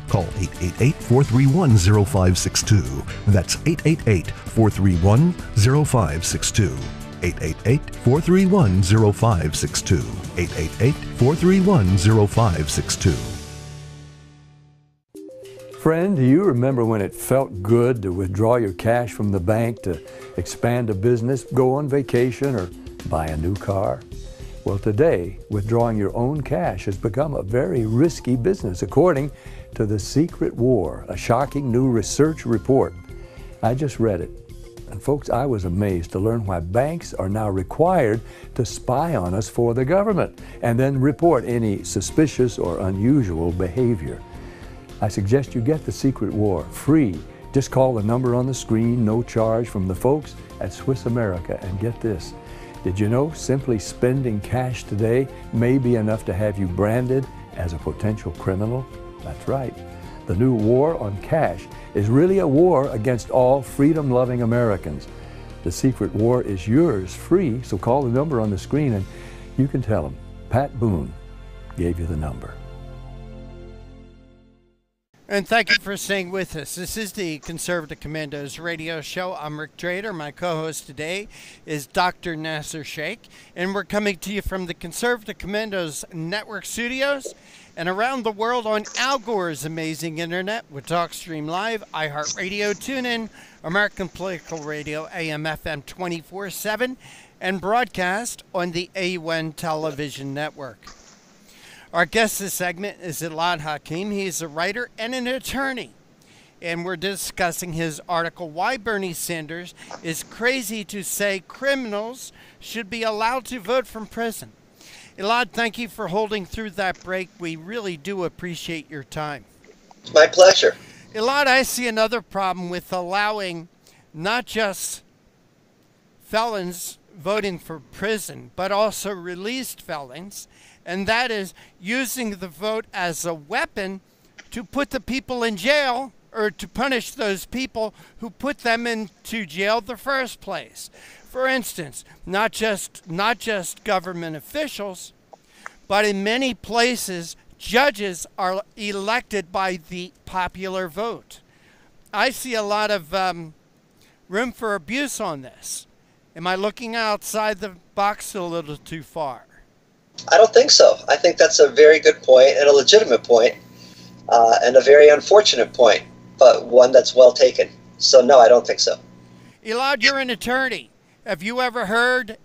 Call 888-431-0562. That's 888-431-0562. 888-431-0562. 888-431-0562. Friend, do you remember when it felt good to withdraw your cash from the bank to expand a business, go on vacation, or buy a new car? Well, today, withdrawing your own cash has become a very risky business, according to The Secret War, a shocking new research report. I just read it. And folks, I was amazed to learn why banks are now required to spy on us for the government and then report any suspicious or unusual behavior. I suggest you get The Secret War free. Just call the number on the screen, no charge, from the folks at Swiss America. And get this, did you know simply spending cash today may be enough to have you branded as a potential criminal? That's right. The new war on cash is really a war against all freedom-loving Americans. The Secret War is yours free, so call the number on the screen and you can tell them Pat Boone gave you the number. And thank you for staying with us. This is the Conservative Commandos radio show. I'm Rick Drader. My co-host today is Dr. Nasser Sheikh, and we're coming to you from the Conservative Commandos Network studios and around the world on Al Gore's amazing internet with TalkStream Live, iHeartRadio, TuneIn, American Political Radio, AM, FM 24/7, and broadcast on the AUN television network. Our guest this segment is Elad Hakim. He's a writer and an attorney, and we're discussing his article, Why Bernie Sanders is Crazy to Say Criminals Should Be Allowed to Vote from Prison. Elad, thank you for holding through that break. We really do appreciate your time. My pleasure. Elad, I see another problem with allowing not just felons voting for prison, but also released felons, and that is using the vote as a weapon to put the people in jail or to punish those people who put them into jail in the first place. For instance, not just government officials, but in many places, judges are elected by the popular vote. I see a lot of room for abuse on this. Am I looking outside the box a little too far? I don't think so. I think that's a very good point and a legitimate point, and a very unfortunate point, but one that's well taken. So no, I don't think so. Elad, you're an attorney. Have you ever heard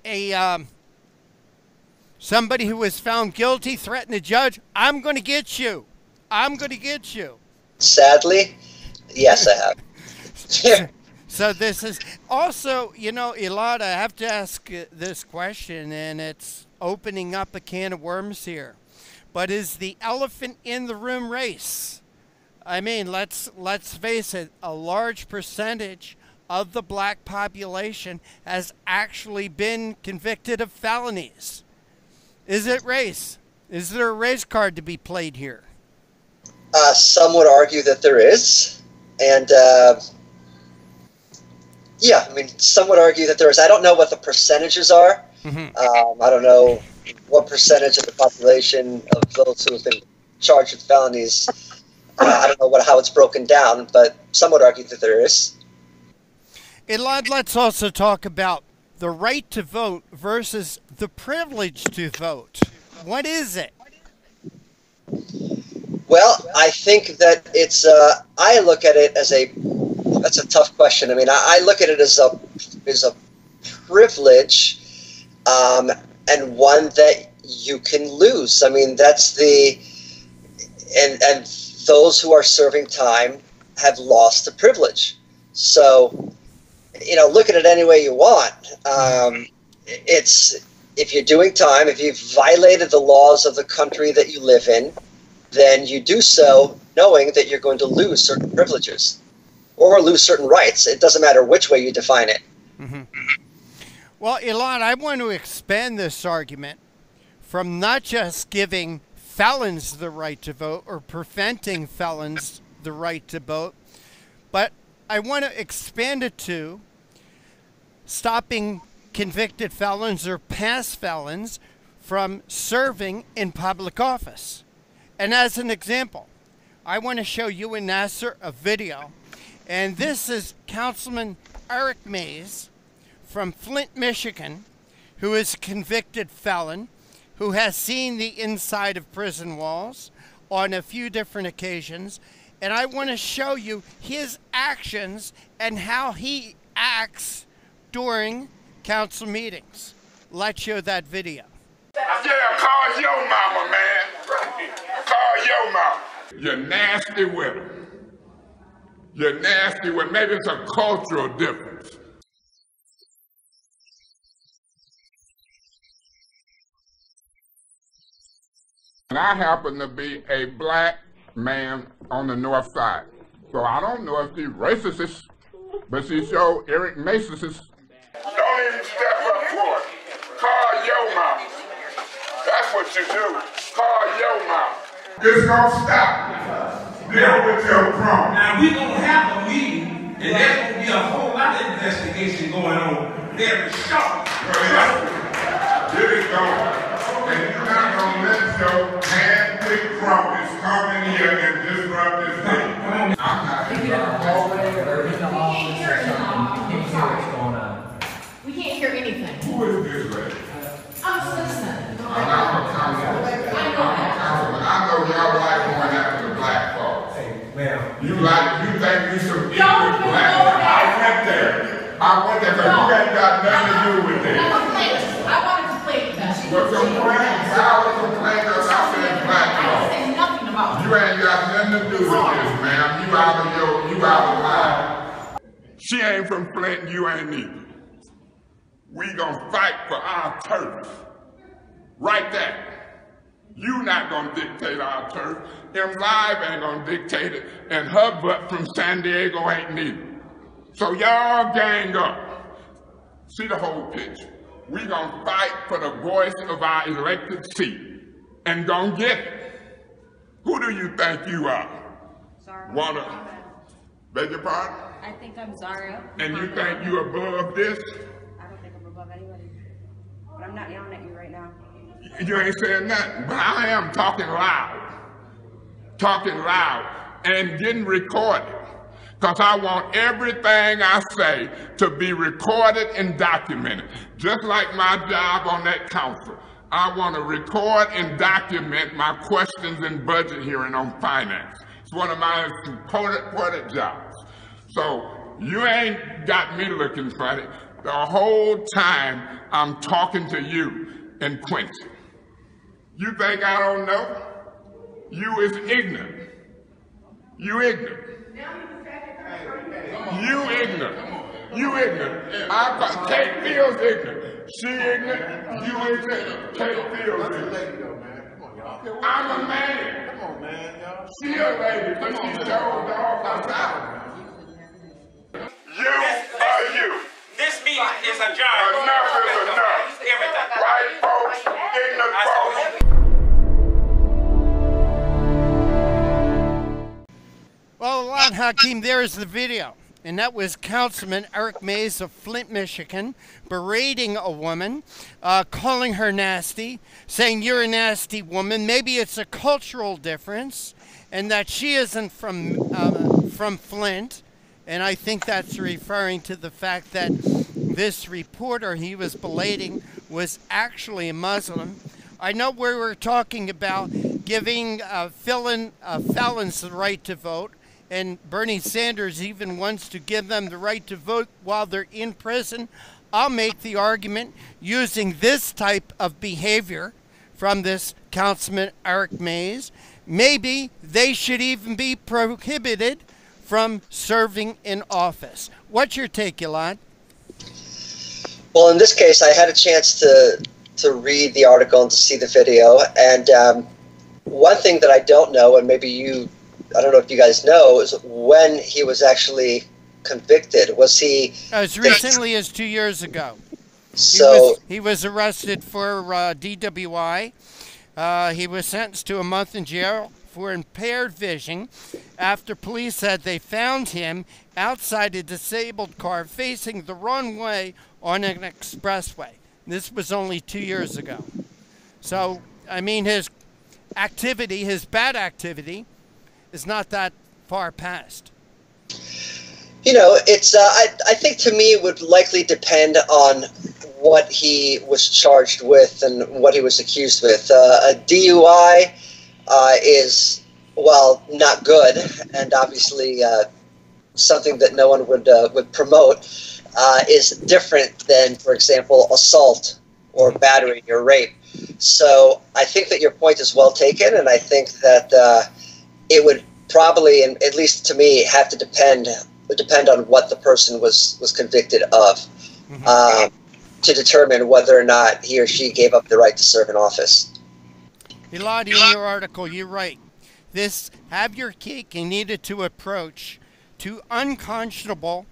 somebody who was found guilty threaten a judge, I'm going to get you. I'm going to get you. Sadly, yes, I have. So this is also, you know, Elad, I have to ask this question, and it's opening up a can of worms here. But is the elephant in the room race? I mean, let's face it, a large percentage of the black population has actually been convicted of felonies. Is it race? Is there a race card to be played here? Some would argue that there is. And, yeah, I mean, some would argue that there is. I don't know what the percentages are. I don't know what percentage of the population of those who have been charged with felonies. I don't know how it's broken down, but some would argue that there is. Elad, let's also talk about the right to vote versus the privilege to vote. What is it? Well, I think that it's, I look at it as that's a tough question. I mean, I look at it as a privilege, and one that you can lose. I mean, that's and those who are serving time have lost the privilege. So, you know, look at it any way you want. If you're doing time, if you've violated the laws of the country that you live in, then you do so knowing that you're going to lose certain privileges or lose certain rights. It doesn't matter which way you define it. Well, Elad, I want to expand this argument from not just giving felons the right to vote or preventing felons the right to vote, but I want to expand it to stopping convicted felons or past felons from serving in public office. And as an example, I want to show you and Nasser a video. And this is Councilman Eric Mays from Flint, Michigan, who is a convicted felon, who has seen the inside of prison walls on a few different occasions. And I want to show you his actions and how he acts during council meetings. Let's show that video. Yeah, call your mama, man. Call your mama. You're nasty with her. You're nasty with, maybe it's a cultural difference. And I happen to be a black man on the north side. So I don't know if she's racist, but she showed Eric Mason's. Don't even step up for it. Call your mama. That's what you do. Call your mama. It's gonna stop. Deal with your problem. Now we're gonna have a meeting, and there's gonna be a whole lot of investigation going on. Very short. Get it going. And you're not gonna let your hand-picked cronies come in here and disrupt this thing. I'm not in the hallway or in the office or something. You can't hear what's going on. We can't hear anything. Who is this lady? I'm a citizen. I'm not a councilman. I know y'all like going after the black folks. Hey, ma'am. You think we should eat with black? I went there. But you ain't got nothing to do with it. I wanted to play with that. But complain, y'all complain about saying black folks. I said nothing about it. You ain't got nothing to do with this, ma'am. You out of line. She ain't from Flint, you ain't either. We gonna fight for our turf. Right there. You not gonna dictate our turf. Him Live ain't gonna dictate it, and her butt from San Diego ain't neither. So y'all gang up. See the whole picture. We gonna fight for the voice of our elected seat, and gonna get it. Who do you think you are? Zara. Beg your pardon? I think I'm Zara. And you think you above this? I don't think I'm above anybody. But I'm not yelling at you right now. You ain't saying nothing, but I am talking loud and getting recorded, because I want everything I say to be recorded and documented. Just like my job on that council, I want to record and document my questions and budget hearing on finance. It's one of my important jobs. So you ain't got me looking funny. The whole time I'm talking to you in Quincy. You think I don't know? You is ignorant. You ignorant. You ignorant. You ignorant. Kate feels ignorant. She ignorant. You ignorant. Kate feels ignorant. I'm a man. Come on, man, y'all. She a lady, but she showed off herself. You is a job. Enough is enough. Everything. White folks, ignorant folks. Well, Elad Hakim, there is the video. And that was Councilman Eric Mays of Flint, Michigan, berating a woman, calling her nasty, saying, "You're a nasty woman." Maybe it's a cultural difference, and that she isn't from Flint. And I think that's referring to the fact that this reporter he was belating was actually a Muslim. I know we were talking about giving felons the right to vote. And Bernie Sanders even wants to give them the right to vote while they're in prison. I'll make the argument using this type of behavior from this Councilman Eric Mays, maybe they should even be prohibited from serving in office. What's your take, Elad? Well, in this case, I had a chance to read the article and to see the video. And one thing that I don't know, and maybe I don't know if you guys know, is when he was actually convicted. Was he as recently as 2 years ago? So he was arrested for DWI. He was sentenced to a month in jail for impaired vision after police said they found him outside a disabled car facing the wrong way on an expressway. This was only 2 years ago. So, I mean, his activity, his bad activity, is not that far past. You know, it's I think to me it would likely depend on what he was charged with and what he was accused with. A DUI is, well, not good, and obviously something that no one would promote. Is different than, for example, assault or battery or rape. So I think that your point is well taken, and I think that it would probably, and at least to me, have to depend on what the person was convicted of to determine whether or not he or she gave up the right to serve in office. Elad, in your article, you write, this have your cake and eat it to approach to unconscionable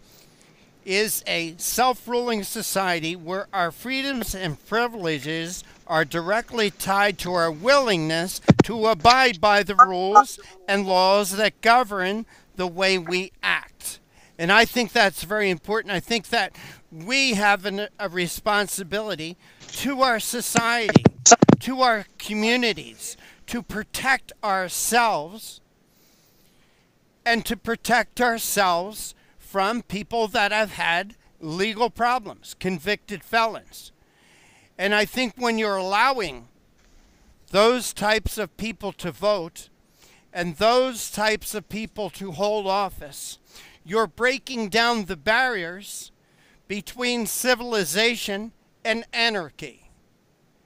is a self-ruling society where our freedoms and privileges are directly tied to our willingness to abide by the rules and laws that govern the way we act. And I think that's very important. I think that we have a responsibility to our society, to our communities, to protect ourselves and to protect ourselves from people that have had legal problems, convicted felons. And I think when you're allowing those types of people to vote and those types of people to hold office, you're breaking down the barriers between civilization and anarchy.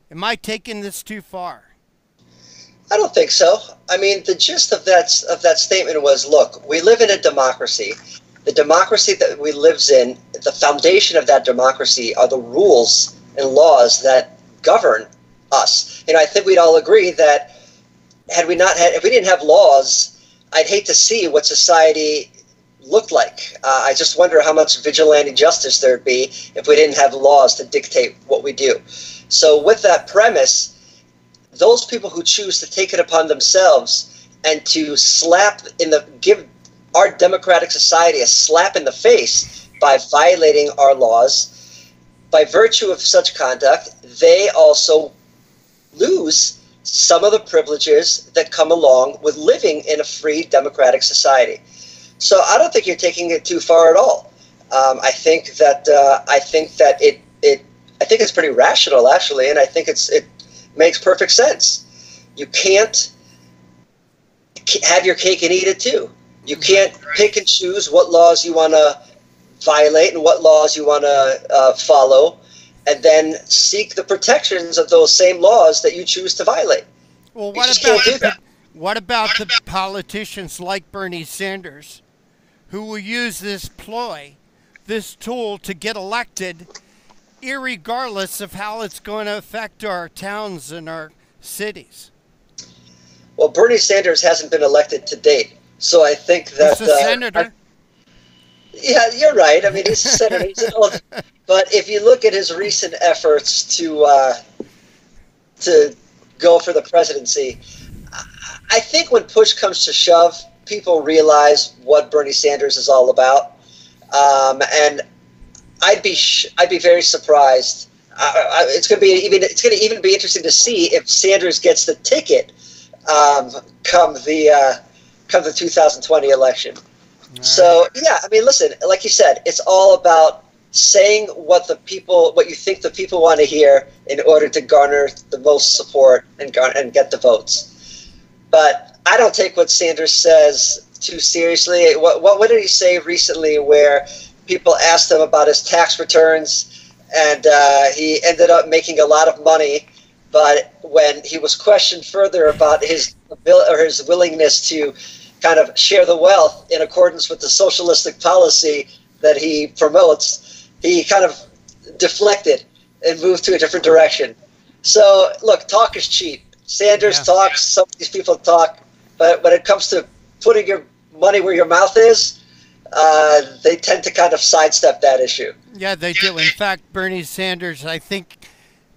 Am I taking this too far? I don't think so. I mean, the gist of that statement was, look, we live in a democracy. The democracy that we live in, the foundation of that democracy are the rules and laws that govern us. And I think we'd all agree that if we didn't have laws, I'd hate to see what society looked like. I just wonder how much vigilante justice there'd be if we didn't have laws to dictate what we do. So with that premise, those people who choose to take it upon themselves and to give our democratic society a slap in the face by violating our laws, by virtue of such conduct, they also lose some of the privileges that come along with living in a free democratic society. So I don't think you're taking it too far at all. I think it's pretty rational, actually, and I think it makes perfect sense. You can't have your cake and eat it too. You can't pick and choose what laws you want to violate and what laws you want to follow, and then seek the protections of those same laws that you choose to violate. Well, what about the politicians like Bernie Sanders who will use this ploy, this tool to get elected, irregardless of how it's going to affect our towns and our cities? Well, Bernie Sanders hasn't been elected to date, so I think that he's a senator. Yeah, you're right. I mean, he's a senator. He's an old, but if you look at his recent efforts to go for the presidency, I think when push comes to shove, people realize what Bernie Sanders is all about, and I'd be very surprised. It's going to even be interesting to see if Sanders gets the ticket come the 2020 election. Right. So yeah, I mean, listen, like you said, it's all about saying what you think the people want to hear in order to garner the most support and get the votes. But I don't take what Sanders says too seriously. What did he say recently where people asked him about his tax returns, and he ended up making a lot of money, but when he was questioned further about his willingness to kind of share the wealth in accordance with the socialistic policy that he promotes, he kind of deflected and moved to a different direction. So, look, talk is cheap. Sanders talks, some of these people talk, but when it comes to putting your money where your mouth is, they tend to kind of sidestep that issue. Yeah, they do. In fact, Bernie Sanders, I think,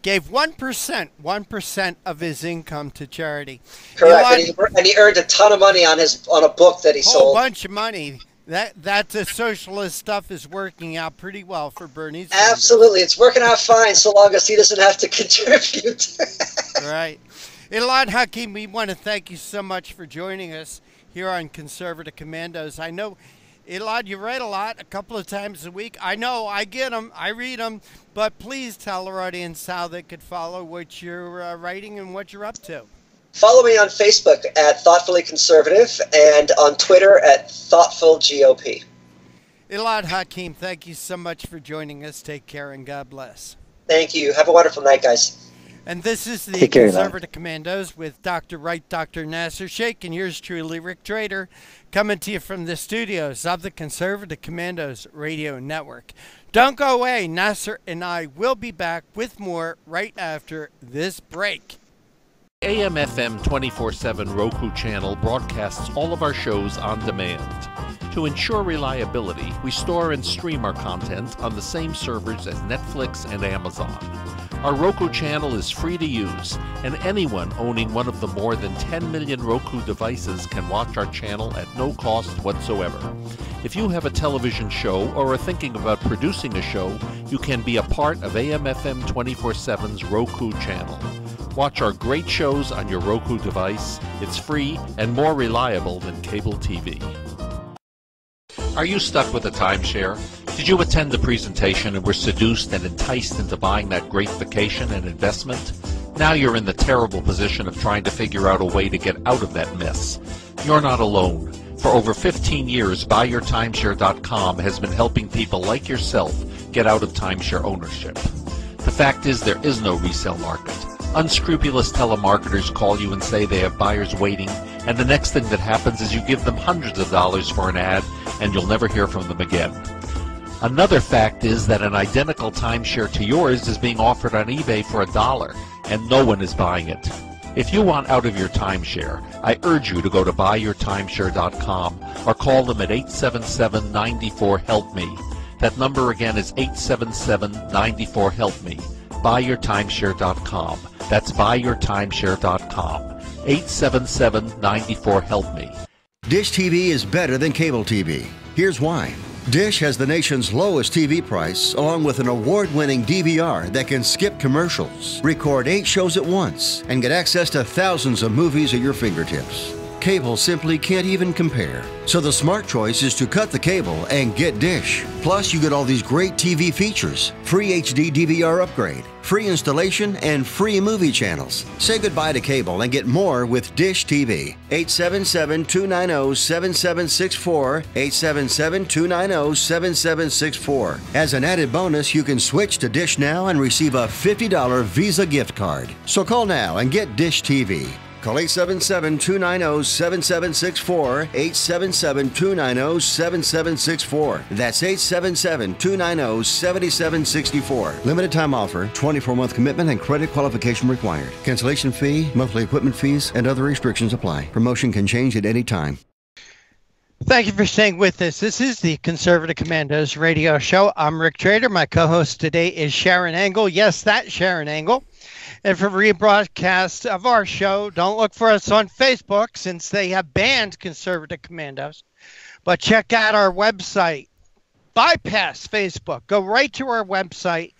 gave 1% of his income to charity. Correct, and he earned a ton of money on a book that he sold. A whole bunch of money. That's a socialist stuff is working out pretty well for Bernie Sanders. Absolutely, it's working out fine so long as he doesn't have to contribute. Right. Elad Hakim, we want to thank you so much for joining us here on Conservative Commandos. I know, Elad, you write a lot, a couple of times a week. I know, I get them, I read them, but please tell our audience how they could follow what you're writing and what you're up to. Follow me on Facebook at Thoughtfully Conservative and on Twitter at ThoughtfulGOP. Elad Hakim, thank you so much for joining us. Take care and God bless. Thank you. Have a wonderful night, guys. And this is the Conservative Commandos with Dr. Wright, Dr. Nasser Sheikh, and yours truly, Rick Trader, coming to you from the studios of the Conservative Commandos Radio Network. Don't go away. Nasser and I will be back with more right after this break. AM/FM 24/7 Roku channel broadcasts all of our shows on demand. To ensure reliability, we store and stream our content on the same servers as Netflix and Amazon. Our Roku channel is free to use, and anyone owning one of the more than 10 million Roku devices can watch our channel at no cost whatsoever. If you have a television show or are thinking about producing a show, you can be a part of AM/FM 24/7's Roku channel. Watch our great shows on your Roku device. It's free and more reliable than cable TV. Are you stuck with a timeshare? Did you attend the presentation and were seduced and enticed into buying that great vacation and investment? Now you're in the terrible position of trying to figure out a way to get out of that mess. You're not alone. For over 15 years, BuyYourTimeshare.com has been helping people like yourself get out of timeshare ownership. The fact is, there is no resale market. Unscrupulous telemarketers call you and say they have buyers waiting, and the next thing that happens is you give them hundreds of dollars for an ad, and you'll never hear from them again. Another fact is that an identical timeshare to yours is being offered on eBay for $1, and no one is buying it. If you want out of your timeshare, I urge you to go to BuyYourTimeshare.com or call them at 877-94-HELP-ME. That number again is 877-94-HELP-ME. BuyYourTimeshare.com. That's BuyYourTimeshare.com. 877-94-HELP-ME. Dish TV is better than cable TV. Here's why. Dish has the nation's lowest TV price, along with an award-winning DVR that can skip commercials, record 8 shows at once, and get access to thousands of movies at your fingertips. Cable simply can't even compare. So the smart choice is to cut the cable and get Dish. Plus, you get all these great TV features, free HD DVR upgrade, free installation, and free movie channels. Say goodbye to cable and get more with Dish TV. 877-290-7764, 877-290-7764. As an added bonus, you can switch to Dish now and receive a $50 Visa gift card. So call now and get Dish TV. Call 877-290-7764, 877-290-7764. That's 877-290-7764. Limited time offer, 24-month commitment and credit qualification required. Cancellation fee, monthly equipment fees, and other restrictions apply. Promotion can change at any time. Thank you for staying with us. This is the Conservative Commandos radio show. I'm Rick Trader. My co-host today is Sharron Engel. Yes, that's Sharron Engel. And for rebroadcast of our show, don't look for us on Facebook since they have banned Conservative Commandos. But check out our website. Bypass Facebook. Go right to our website,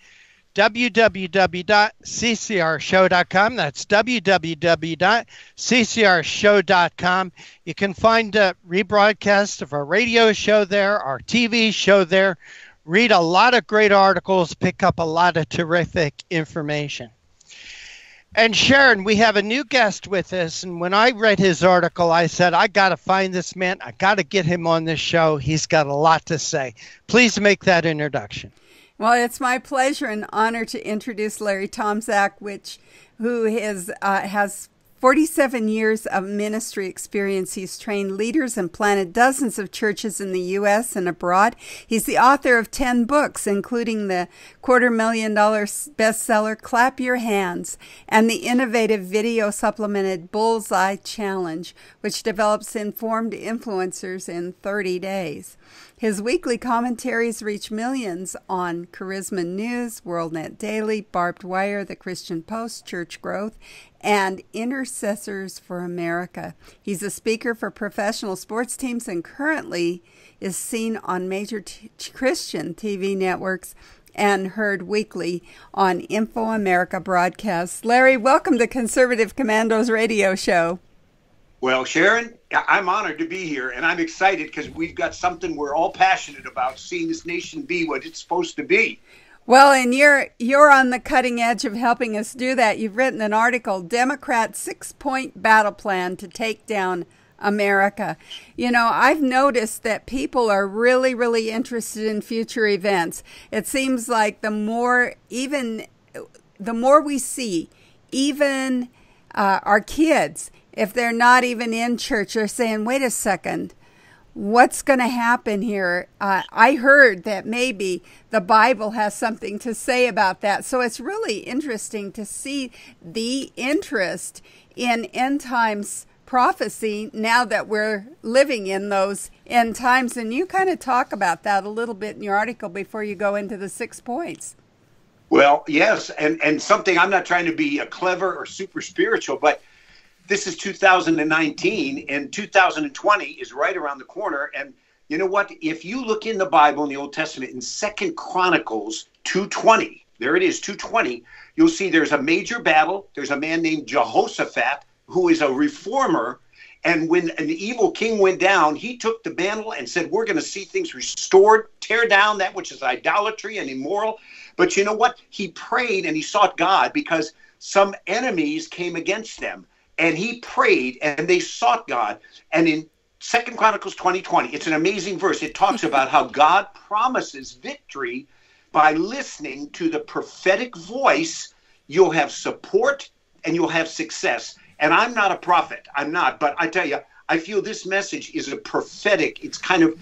www.ccrshow.com. That's www.ccrshow.com. You can find a rebroadcast of our radio show there, our TV show there. Read a lot of great articles, pick up a lot of terrific information. And Sharron, we have a new guest with us. And when I read his article, I said, I got to find this man. I got to get him on this show. He's got a lot to say. Please make that introduction. Well, it's my pleasure and honor to introduce Larry Tomczak, who has 47 years of ministry experience. He's trained leaders and planted dozens of churches in the U.S. and abroad. He's the author of 10 books, including the $250,000 bestseller Clap Your Hands and the innovative video supplemented Bullseye Challenge, which develops informed influencers in 30 days. His weekly commentaries reach millions on Charisma News, WorldNet Daily, Barbed Wire, The Christian Post, Church Growth, and Intercessors for America. He's a speaker for professional sports teams and currently is seen on major Christian TV networks and heard weekly on Info America broadcasts. Larry, welcome to Conservative Commandos radio show. Well, Sharron, I'm honored to be here, and I'm excited because we've got something we're all passionate about, seeing this nation be what it's supposed to be. Well, and you're on the cutting edge of helping us do that. You've written an article, Democrat 6-Point Battle Plan to Take Down America. You know, I've noticed that people are really, really interested in future events. It seems like the more we see, even our kids, if they're not even in church, they're saying, wait a second, what's going to happen here? I heard that maybe the Bible has something to say about that. So it's really interesting to see the interest in end times prophecy now that we're living in those end times. And you kind of talk about that a little bit in your article before you go into the 6 points. Well, yes, and something, I'm not trying to be clever or super spiritual, but this is 2019, and 2020 is right around the corner. And you know what? If you look in the Bible in the Old Testament, in 2 Chronicles 2:20, there it is, 2:20, you'll see there's a major battle. There's a man named Jehoshaphat, who is a reformer. And when an evil king went down, he took the mantle and said, we're going to see things restored, tear down that which is idolatry and immoral. But you know what? He prayed and he sought God because some enemies came against them. And he prayed and they sought God. And in 2 Chronicles 20:20, it's an amazing verse. It talks about how God promises victory by listening to the prophetic voice. You'll have support and you'll have success. And I'm not a prophet. I'm not. But I tell you, I feel this message is a prophetic. It's kind of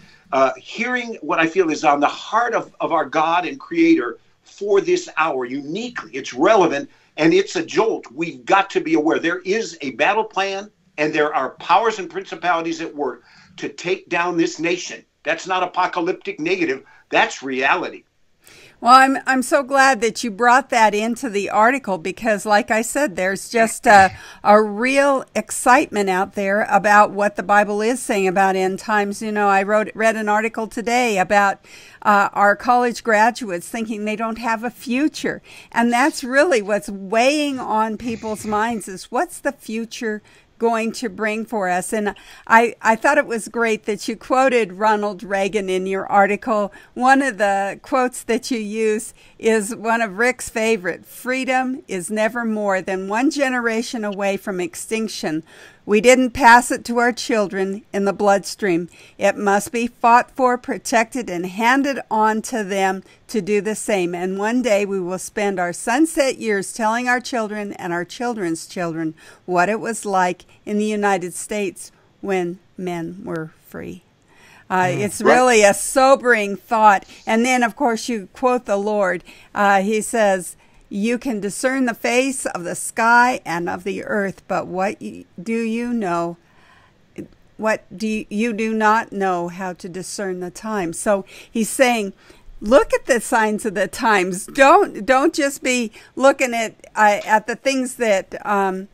hearing what I feel is on the heart of our God and Creator for this hour. Uniquely, it's relevant. And it's a jolt. We've got to be aware. There is a battle plan, and there are powers and principalities at work to take down this nation. That's not apocalyptic negative. That's reality. Well, I'm so glad that you brought that into the article because, like I said, there's just a real excitement out there about what the Bible is saying about end times. You know, I read an article today about our college graduates thinking they don't have a future. And that's really what's weighing on people's minds is what's the future going to bring for us. And I thought it was great that you quoted Ronald Reagan in your article. One of the quotes that you use is one of Rick's favorite. Freedom is never more than one generation away from extinction. We didn't pass it to our children in the bloodstream. It must be fought for, protected, and handed on to them to do the same. And one day we will spend our sunset years telling our children and our children's children what it was like in the United States when men were free. It's really a sobering thought. And then, of course, you quote the Lord. He says, you can discern the face of the sky and of the earth, but what do you know? you do not know how to discern the times. So he's saying, look at the signs of the times. Don't just be looking at the things that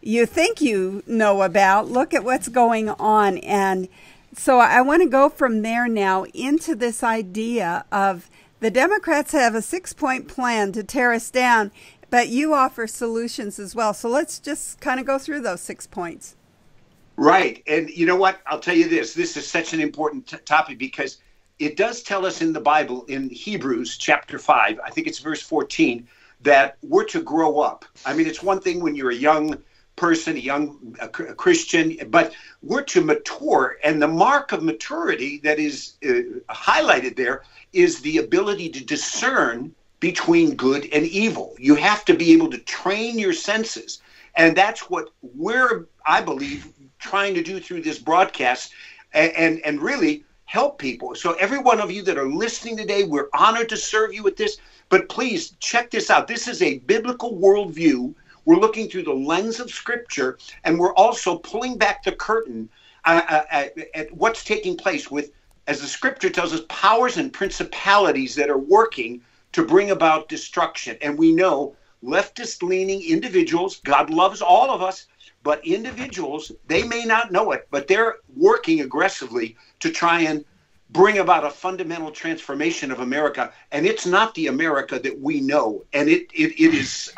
you think you know about. Look at what's going on. And so I want to go from there now into this idea of the Democrats have a 6-point plan to tear us down, but you offer solutions as well. So let's just kind of go through those 6 points. Right. And you know what? I'll tell you this. This is such an important topic because it does tell us in the Bible, in Hebrews chapter 5, I think it's verse 14, that we're to grow up. I mean, it's one thing when you're a young person, a Christian, but we're to mature. And the mark of maturity that is highlighted there is the ability to discern between good and evil. You have to be able to train your senses. And that's what we're, I believe, trying to do through this broadcast and really help people. So every one of you that are listening today, we're honored to serve you with this. But please check this out. This is a biblical worldview. We're looking through the lens of Scripture, and we're also pulling back the curtain at what's taking place with, as the Scripture tells us, powers and principalities that are working to bring about destruction. And we know leftist-leaning individuals, God loves all of us, but individuals, they may not know it, but they're working aggressively to try and bring about a fundamental transformation of America. And it's not the America that we know. And it is,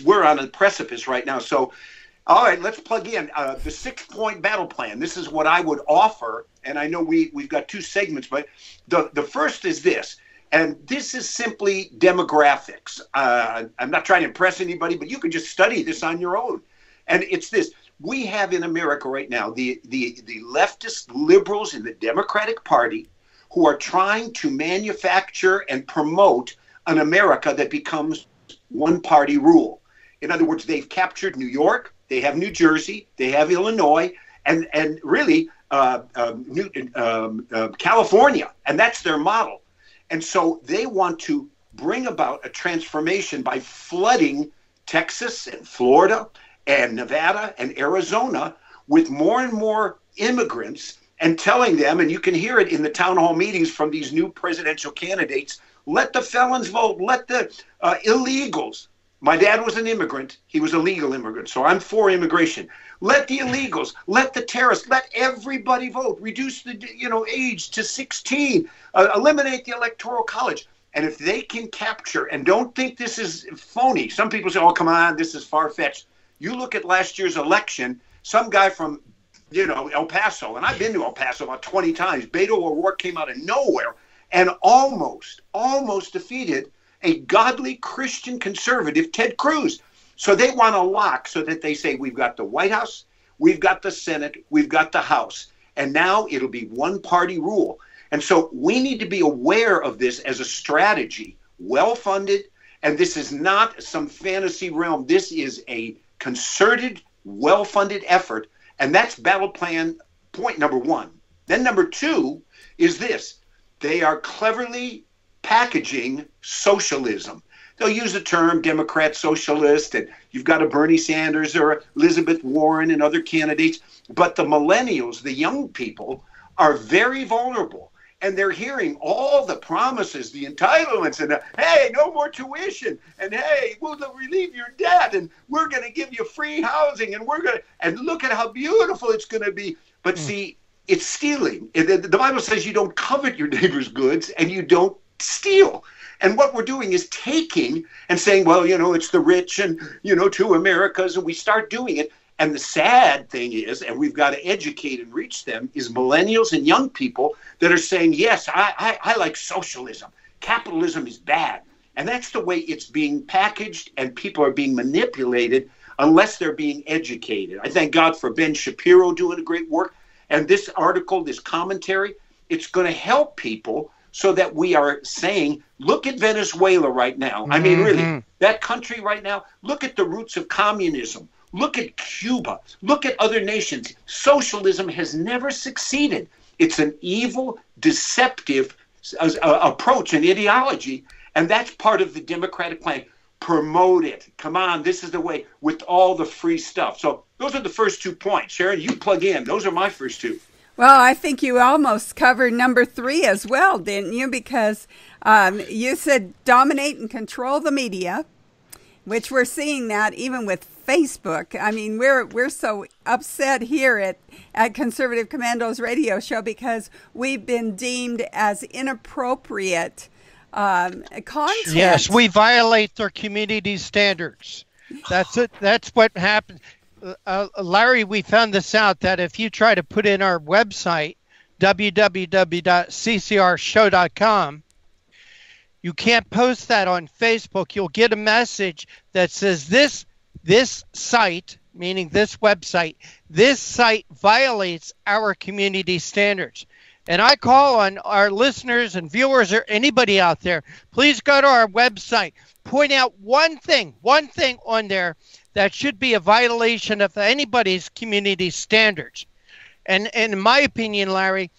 we're on a precipice right now. So, all right, let's plug in the 6-point battle plan. This is what I would offer. And I know we've got 2 segments, but the first is this. And this is simply demographics. I'm not trying to impress anybody, but you can just study this on your own. And it's this. We have in America right now the leftist liberals in the Democratic Party who are trying to manufacture and promote an America that becomes one-party rule. In other words, they've captured New York, they have New Jersey, they have Illinois, and really California, and that's their model. And so they want to bring about a transformation by flooding Texas and Florida and Nevada and Arizona with more and more immigrants and telling them, and you can hear it in the town hall meetings from these new presidential candidates, let the felons vote, let the illegals. My dad was an immigrant. He was a legal immigrant, so I'm for immigration. Let the illegals, let the terrorists, let everybody vote. Reduce the age to 16. Eliminate the Electoral College. And if they can capture, and don't think this is phony. Some people say, oh, come on, this is far-fetched. You look at last year's election, some guy from, El Paso, and I've been to El Paso about 20 times. Beto O'Rourke came out of nowhere and almost defeated a godly Christian conservative, Ted Cruz. So they want to lock so that they say, we've got the White House, we've got the Senate, we've got the House, and now it'll be one-party rule. And so we need to be aware of this as a strategy, well-funded, and this is not some fantasy realm. This is a concerted, well-funded effort, and that's battle plan point number 1. Then number 2 is this. They are cleverly packaging socialism. They'll use the term Democrat socialist, and you've got a Bernie Sanders or Elizabeth Warren and other candidates, but the millennials, the young people, are very vulnerable. And they're hearing all the promises, the entitlements, and hey, no more tuition, and hey, we'll relieve your debt, and we're going to give you free housing, and and look at how beautiful it's going to be. But see, it's stealing. The Bible says you don't covet your neighbor's goods, and you don't steal. And what we're doing is taking and saying, well, it's the rich and, 2 Americas, and we start doing it. And the sad thing is, and we've got to educate and reach them, is millennials and young people that are saying, yes, I like socialism. Capitalism is bad. And that's the way it's being packaged, and people are being manipulated unless they're being educated. I thank God for Ben Shapiro doing a great work. And this article, this commentary, it's going to help people so that we are saying, look at Venezuela right now. I mean, really, that country right now, look at the roots of communism. Look at Cuba. Look at other nations. Socialism has never succeeded. It's an evil, deceptive approach and ideology, and that's part of the Democratic plan. Promote it. Come on, this is the way with all the free stuff. So Those are the first 2 points. Sharron, you plug in. Those are my first 2. Well, I think you almost covered number 3 as well, didn't you? Because you said dominate and control the media, which we're seeing that even with Facebook. I mean, we're so upset here at Conservative Commandos radio show because we've been deemed as inappropriate content. Yes, we violate their community standards. That's it. That's what happens. Larry, we found this out, that if you try to put in our website, www.ccrshow.com, you can't post that on Facebook. You'll get a message that says this site, meaning this website, this site violates our community standards. And I call on our listeners and viewers or anybody out there, please go to our website, point out one thing on there that should be a violation of anybody's community standards. And in my opinion, Larry,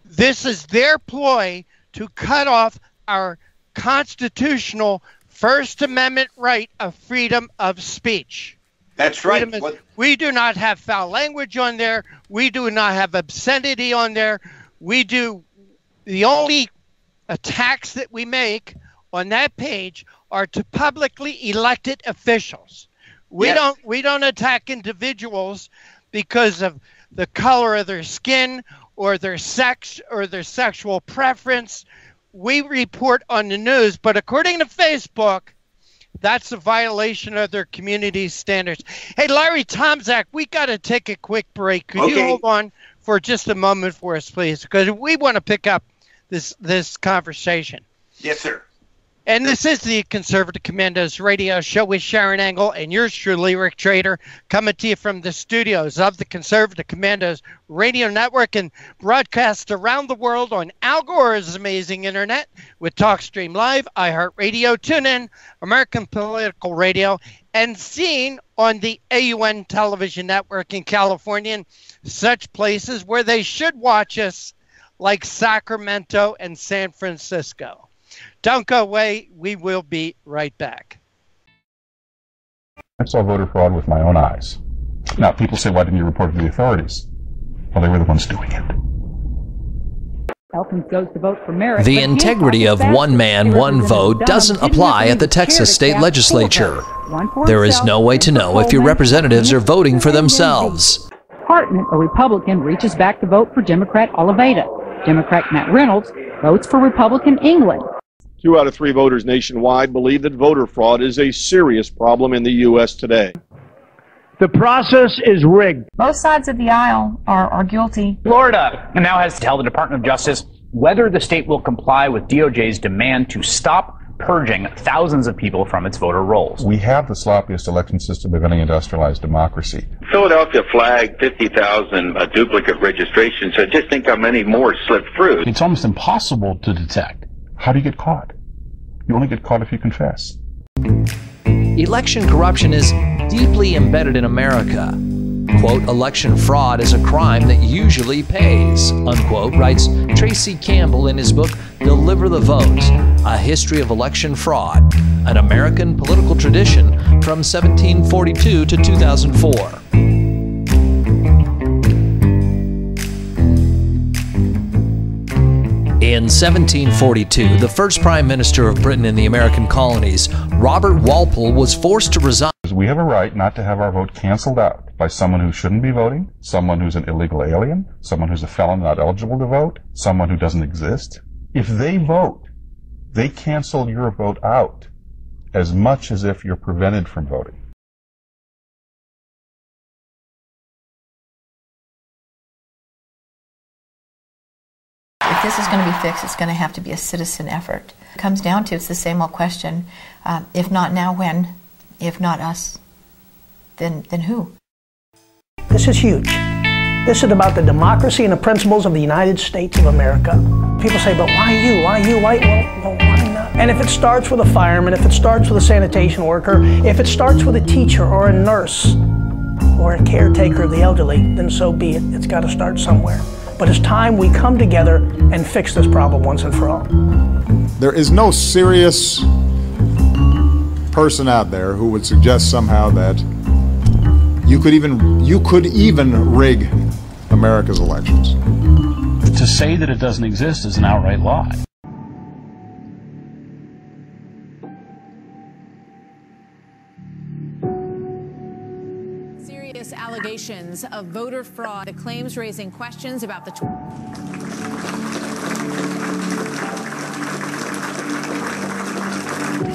this is their ploy to cut off our constitutional First Amendment right of freedom of speech. That's right. We do not have foul language on there. We do not have obscenity on there. The only attacks that we make on that page are to publicly elected officials. We don't attack individuals because of the color of their skin or their sex or their sexual preference. We report on the news, but according to Facebook, that's a violation of their community standards. Hey, Larry Tomczak, we got to take a quick break. Could you hold on for just a moment for us, please? Because we want to pick up this conversation. Yes, sir. And this is the Conservative Commandos radio show with Sharron Engel and yours truly, Rick Trader, coming to you from the studios of the Conservative Commandos radio network and broadcast around the world on Al Gore's amazing internet with TalkStream Live, iHeartRadio, TuneIn, American Political Radio, and seen on the AUN television network in California and such places where they should watch us, like Sacramento and San Francisco. Don't go away. We will be right back. I saw voter fraud with my own eyes. Now, people say, why didn't you report it to the authorities? Well, they were the ones doing it. Elkins goes to vote for merit. The integrity of one man, one vote doesn't apply at the Texas state legislature. There is no way to know if your representatives are voting for themselves. Hartman, a Republican, reaches back to vote for Democrat Oliveira. Democrat Matt Reynolds votes for Republican England. 2 out of 3 voters nationwide believe that voter fraud is a serious problem in the U.S. today. The process is rigged. Both sides of the aisle are guilty. Florida now has to tell the Department of Justice whether the state will comply with DOJ's demand to stop purging thousands of people from its voter rolls. We have the sloppiest election system of any industrialized democracy. Philadelphia flagged 50,000 duplicate registrations, so just think how many more slipped through. It's almost impossible to detect. How do you get caught? You only get caught if you confess. Election corruption is deeply embedded in America. Quote, election fraud is a crime that usually pays, unquote, writes Tracy Campbell in his book, Deliver the Vote, A History of Election Fraud, an American political tradition from 1742 to 2004. In 1742, the first Prime Minister of Britain in the American colonies, Robert Walpole, was forced to resign. We have a right not to have our vote canceled out by someone who shouldn't be voting, someone who's an illegal alien, someone who's a felon not eligible to vote, someone who doesn't exist. If they vote, they cancel your vote out as much as if you're prevented from voting. If this is going to be fixed, it's going to have to be a citizen effort. It comes down to, it's the same old question, if not now, when? If not us, then who? This is huge. This is about the democracy and the principles of the United States of America. People say, but why you? Why you? Why not? And if it starts with a fireman, if it starts with a sanitation worker, if it starts with a teacher or a nurse or a caretaker of the elderly, then so be it. It's got to start somewhere. But it's time we come together and fix this problem once and for all. There is no serious person out there who would suggest somehow that You could even rig America's elections. To say that it doesn't exist is an outright lie. Serious allegations of voter fraud, the claims raising questions about the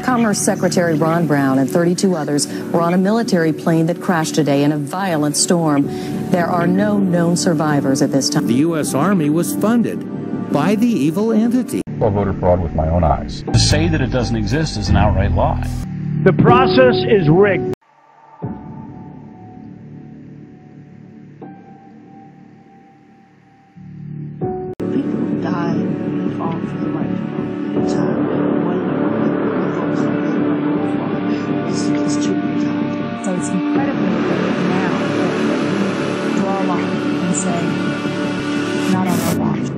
Commerce Secretary Ron Brown and 32 others were on a military plane that crashed today in a violent storm. There are no known survivors at this time. The U.S. Army was funded by the evil entity. Saw voter fraud with my own eyes. To say that it doesn't exist is an outright lie. The process is rigged. People die and fall for the right time. It's too time. So it's incredibly important now that we draw a line and say, not on our watch.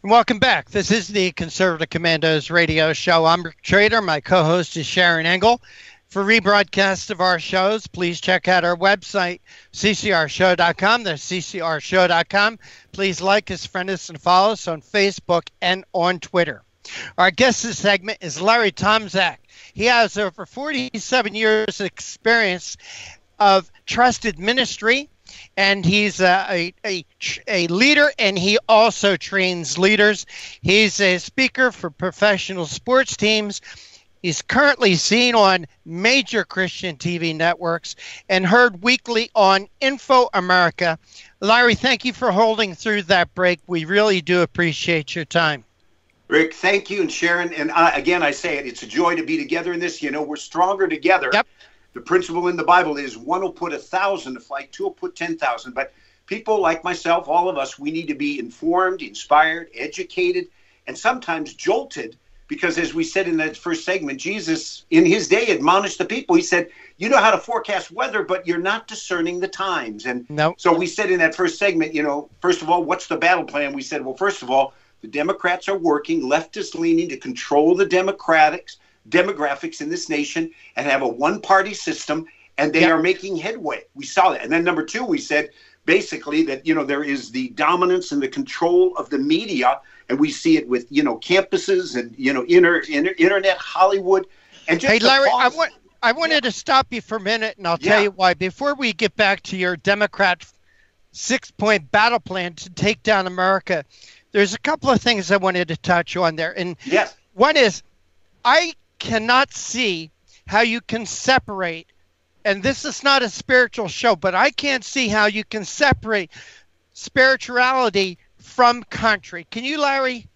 Welcome back. This is the Conservative Commandos radio show. I'm Rick Trader. My co-host is Sharron Engel. For rebroadcasts of our shows, please check out our website, ccrshow.com. That's ccrshow.com. Please like us, friend us, and follow us on Facebook and on Twitter. Our guest this segment is Larry Tomczak. He has over 47 years of experience of trusted ministry, and he's a leader, and he also trains leaders. He's a speaker for professional sports teams. He's currently seen on major Christian TV networks and heard weekly on Info America. Larry, thank you for holding through that break. We really do appreciate your time. Rick, thank you, and Sharron. And again, I say it, it's a joy to be together in this. You know, we're stronger together. Yep. The principle in the Bible is one will put 1,000 to flight, two will put 10,000. But people like myself, all of us, we need to be informed, inspired, educated, and sometimes jolted. Because as we said in that first segment, Jesus, in his day, admonished the people. He said, you know how to forecast weather, but you're not discerning the times. And so we said in that first segment, you know, first of all, what's the battle plan? We said, well, first of all, the Democrats are working, leftist leaning, to control the demographics in this nation and have a one-party system, and they are making headway. We saw that. And then number two, we said basically that, you know, there is the dominance and the control of the media, and we see it with, you know, campuses and, you know, internet, Hollywood. And just hey, Larry, I wanted to stop you for a minute, and I'll tell you why. Before we get back to your Democrat 6-point battle plan to take down America, there's a couple of things I wanted to touch on there. And one is, I cannot see how you can separate, and this is not a spiritual show, but I can't see how you can separate spirituality from country. Can you, Larry?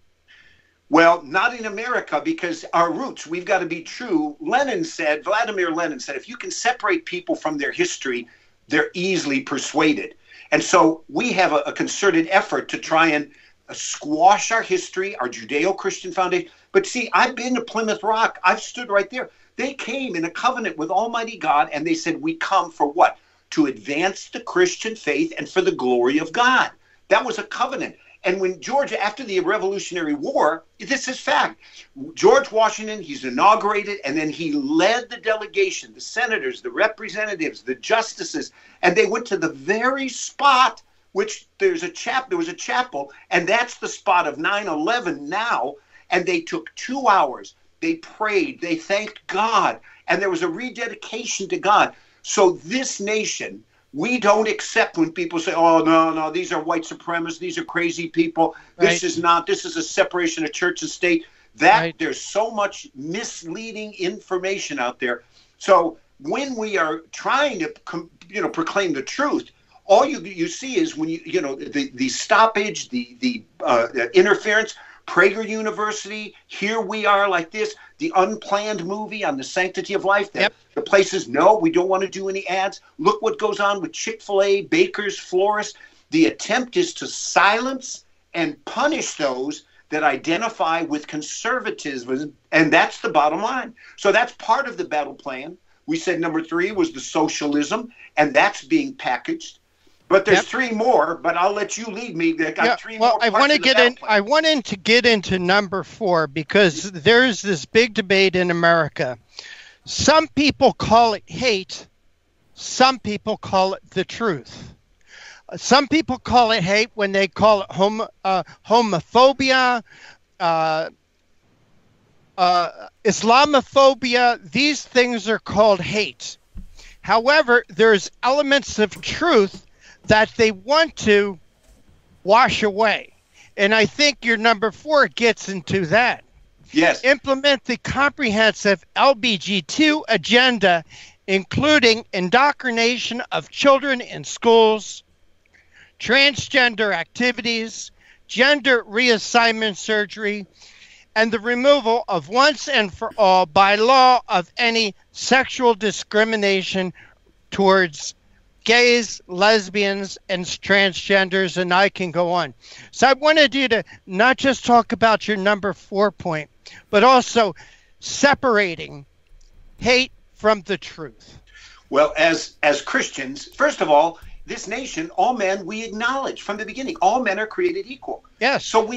Well, not in America, because our roots, we've got to be true. Vladimir Lenin said, if you can separate people from their history, they're easily persuaded. And so we have a concerted effort to try and squash our history, our Judeo-Christian foundation. But see, I've been to Plymouth Rock. I've stood right there. They came in a covenant with Almighty God, and they said, we come for what? To advance the Christian faith and for the glory of God. That was a covenant. And when Georgia, after the Revolutionary War, this is fact, George Washington, he's inaugurated, and then he led the delegation, the senators, the representatives, the justices, and they went to the very spot which there was a chapel, and that's the spot of 9/11 now, and they took 2 hours. They prayed, they thanked God, and there was a rededication to God. So this nation, we don't accept when people say, oh, no, these are white supremacists, these are crazy people. This is a separation of church and state. There's so much misleading information out there. So when we are trying to, proclaim the truth, all you see is when the stoppage, the interference. Prager University, here we are like this, the unplanned movie on the sanctity of life. The places, no, we don't want to do any ads. Look what goes on with Chick-fil-A, bakers, florists. The attempt is to silence and punish those that identify with conservatism, and that's the bottom line. So that's part of the battle plan. We said number 3 was the socialism, and that's being packaged. But there's 3 more, but I'll let you lead me. They got 3 more. I want to get in. I wanted to get into number 4 because there's this big debate in America. Some people call it hate. Some people call it the truth. Some people call it hate when they call it homophobia, Islamophobia. These things are called hate. However, there's elements of truth that they want to wash away. And I think your number 4 gets into that. Yes. Implement the comprehensive LBG2 agenda, including indoctrination of children in schools, transgender activities, gender reassignment surgery, and the removal of once and for all by law of any sexual discrimination towards gays, lesbians, and transgenders, and I can go on. So I wanted you to not just talk about your number 4 point, but also separating hate from the truth. Well, as Christians, first of all, this nation, all men, we acknowledge from the beginning, all men are created equal. Yes. So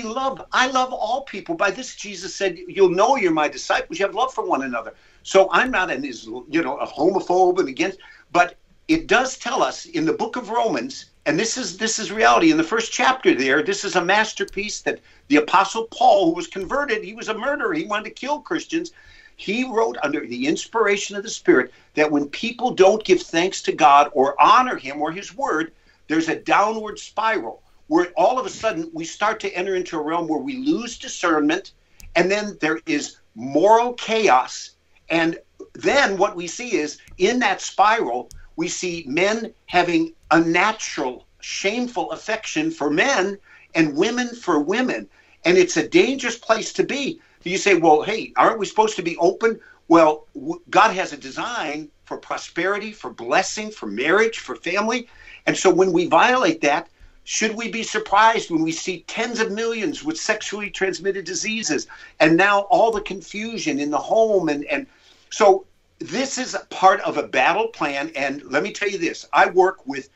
I love all people. By this, Jesus said, you'll know you're my disciples. You have love for one another. So I'm not a homophobe and against, but it does tell us in the book of Romans, and this is reality in the first chapter there. This is a masterpiece that the Apostle Paul, who was converted, he was a murderer. He wanted to kill Christians. He wrote under the inspiration of the Spirit that when people don't give thanks to God or honor him or his word, there's a downward spiral where all of a sudden we start to enter into a realm where we lose discernment, and then there is moral chaos. And then what we see is in that spiral, we see men having unnatural, shameful affection for men and women for women. And it's a dangerous place to be. You say, well, hey, aren't we supposed to be open? Well, God has a design for prosperity, for blessing, for marriage, for family. And so when we violate that, should we be surprised when we see tens of millions with sexually transmitted diseases and now all the confusion in the home? And so this is part of a battle plan. And let me tell you this, I work with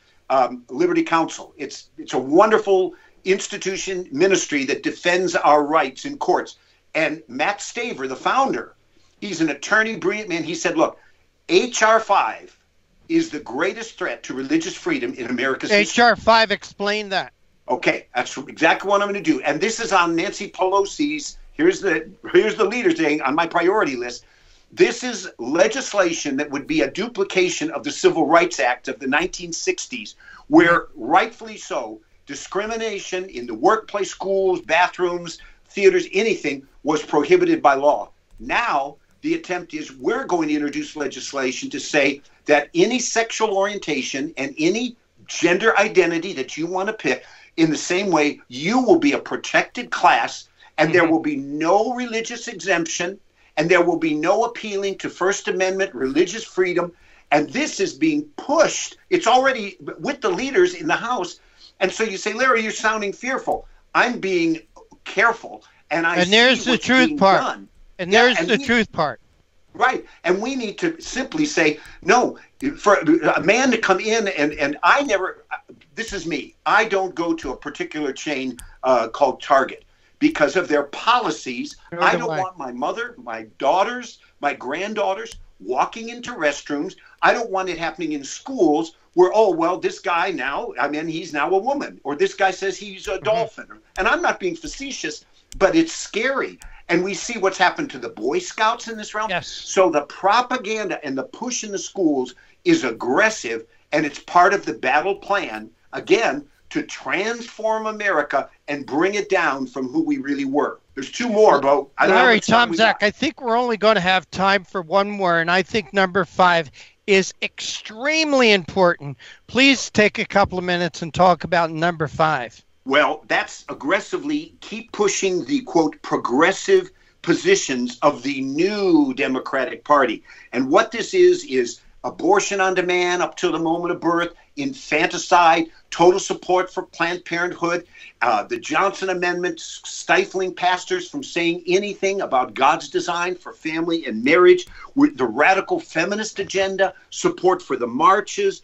Liberty Counsel. It's a wonderful institution, ministry that defends our rights in courts. And Matt Staver, the founder, he's an attorney, brilliant man. He said, look, H.R. 5 is the greatest threat to religious freedom in America's history. H.R. 5, explain that. Okay, that's exactly what I'm going to do. And this is on Nancy Pelosi's, here's the leader saying on my priority list. This is legislation that would be a duplication of the Civil Rights Act of the 1960s, where rightfully so, discrimination in the workplace, schools, bathrooms, theaters, anything was prohibited by law. Now, the attempt is we're going to introduce legislation to say that any sexual orientation and any gender identity that you want to pick, in the same way, you will be a protected class, and there will be no religious exemption, and there will be no appealing to First Amendment religious freedom. And this is being pushed. It's already with the leaders in the House. And so you say, Larry, you're sounding fearful. I'm being careful, and there's the truth part. And there's the truth part. Right, and we need to simply say no. For a man to come in and I never. This is me. I don't go to a particular chain called Target because of their policies. I don't want my mother, my daughters, my granddaughters walking into restrooms. I don't want it happening in schools where, oh, well, this guy now, he's now a woman, or this guy says he's a dolphin. And I'm not being facetious, but it's scary. And we see what's happened to the Boy Scouts in this realm. Yes. So the propaganda and the push in the schools is aggressive, and it's part of the battle plan, again, to transform America and bring it down from who we really were. There's 2 more, but Larry, Tomczak, I think we're only going to have time for 1 more, and I think number 5 is extremely important. Please take a couple of minutes and talk about number 5. Well, that's aggressively keep pushing the, quote, progressive positions of the new Democratic Party. And what this is abortion on demand up to the moment of birth, infanticide, total support for Planned Parenthood, the Johnson Amendment stifling pastors from saying anything about God's design for family and marriage, with the radical feminist agenda, support for the marches,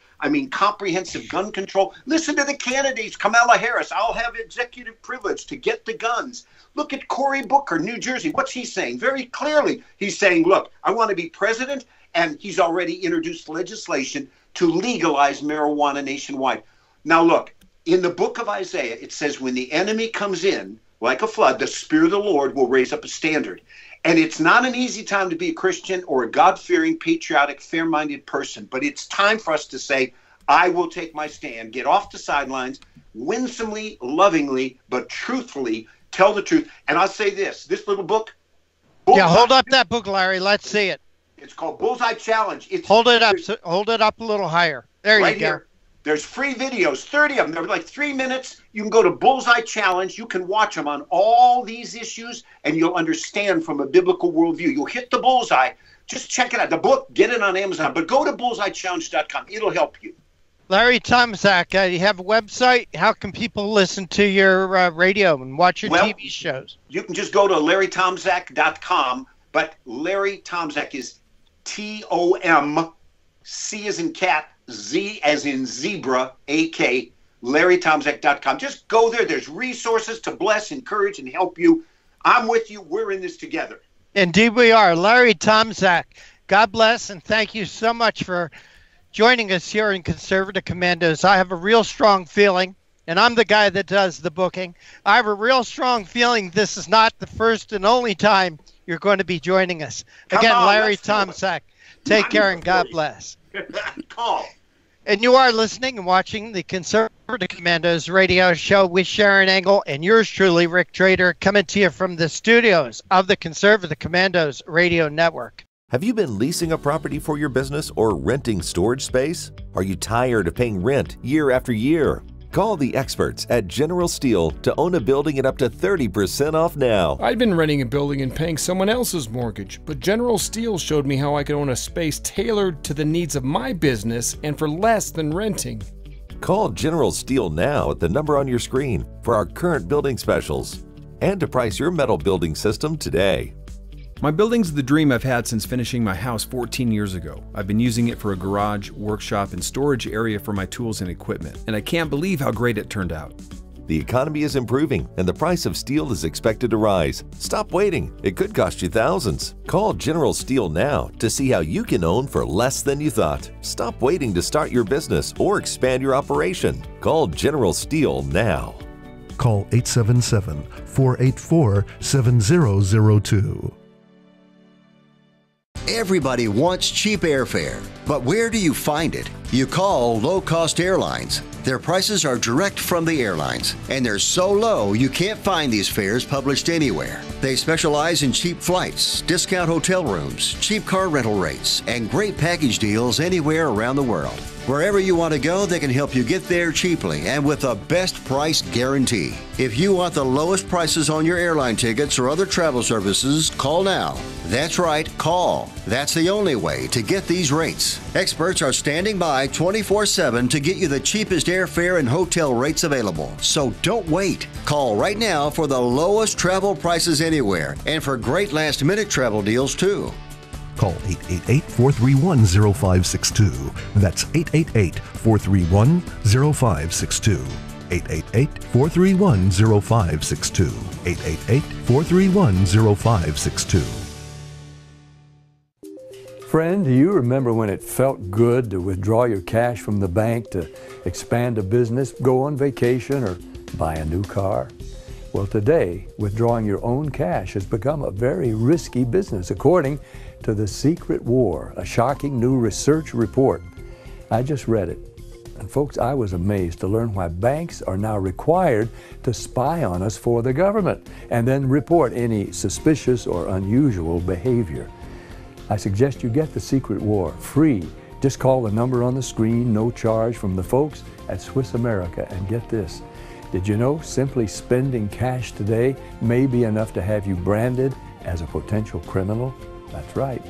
comprehensive gun control. Listen to the candidates. Kamala Harris, I'll have executive privilege to get the guns. Look at Cory Booker, New Jersey. What's he saying? Very clearly, he's saying, look, I want to be president, and he's already introduced legislation to legalize marijuana nationwide. Now, look, in the book of Isaiah, it says when the enemy comes in like a flood, the Spirit of the Lord will raise up a standard. And it's not an easy time to be a Christian or a God-fearing, patriotic, fair-minded person, but it's time for us to say, I will take my stand, get off the sidelines, winsomely, lovingly, but truthfully tell the truth. And I'll say this little book. Yeah, hold up that book, Larry. Let's see it. It's called Bullseye Challenge. Hold it up a little higher. There you go. Here. There's free videos, 30 of them. They're like 3 minutes. You can go to Bullseye Challenge. You can watch them on all these issues, and you'll understand from a biblical worldview. You'll hit the bullseye. Just check it out. The book, get it on Amazon. But go to bullseyechallenge.com. It'll help you. Larry Tomczak, you have a website. How can people listen to your radio and watch your TV shows? You can just go to larrytomczak.com. But Larry Tomczak is Tom, C as in cat, Z as in zebra, AK, LarryTomczak.com. Just go there. There's resources to bless, encourage, and help you. I'm with you. We're in this together. Indeed we are. Larry Tomczak, God bless, and thank you so much for joining us here in Conservative Commandos. I have a real strong feeling, and I'm the guy that does the booking. I have a real strong feeling this is not the first and only time you're going to be joining us. Again, Larry Tomczak, take care and God bless. Call. And you are listening and watching the Conservative Commandos radio show with Sharron Engel and yours truly, Rick Trader, coming to you from the studios of the Conservative Commandos radio network. Have you been leasing a property for your business or renting storage space? Are you tired of paying rent year after year? Call the experts at General Steel to own a building at up to 30% off now. I'd been renting a building and paying someone else's mortgage, but General Steel showed me how I could own a space tailored to the needs of my business and for less than renting. Call General Steel now at the number on your screen for our current building specials and to price your metal building system today. My building's the dream I've had since finishing my house 14 years ago. I've been using it for a garage, workshop, and storage area for my tools and equipment, and I can't believe how great it turned out. The economy is improving, and the price of steel is expected to rise. Stop waiting. It could cost you thousands. Call General Steel now to see how you can own for less than you thought. Stop waiting to start your business or expand your operation. Call General Steel now. Call 877-484-7002. Everybody wants cheap airfare, but where do you find it? You call low-cost airlines. Their prices are direct from the airlines, and they're so low you can't find these fares published anywhere. They specialize in cheap flights, discount hotel rooms, cheap car rental rates, and great package deals anywhere around the world. Wherever you want to go, they can help you get there cheaply and with a best price guarantee. If you want the lowest prices on your airline tickets or other travel services, call now. That's right, call. That's the only way to get these rates. Experts are standing by 24/7 to get you the cheapest airfare and hotel rates available. So don't wait. Call right now for the lowest travel prices anywhere and for great last-minute travel deals too. Call 888-431-0562. That's 888-431-0562. 888-431-0562. 888-431-0562. Friend, do you remember when it felt good to withdraw your cash from the bank to expand a business, go on vacation, or buy a new car? Well, today, withdrawing your own cash has become a very risky business, according to The Secret War, a shocking new research report. I just read it. And folks, I was amazed to learn why banks are now required to spy on us for the government and then report any suspicious or unusual behavior. I suggest you get The Secret War free. Just call the number on the screen, no charge, from the folks at Swiss America, and get this. Did you know simply spending cash today may be enough to have you branded as a potential criminal? That's right.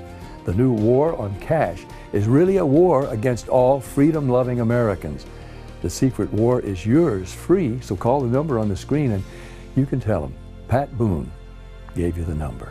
The new war on cash is really a war against all freedom-loving Americans. The secret war is yours free, so call the number on the screen and you can tell them Pat Boone gave you the number.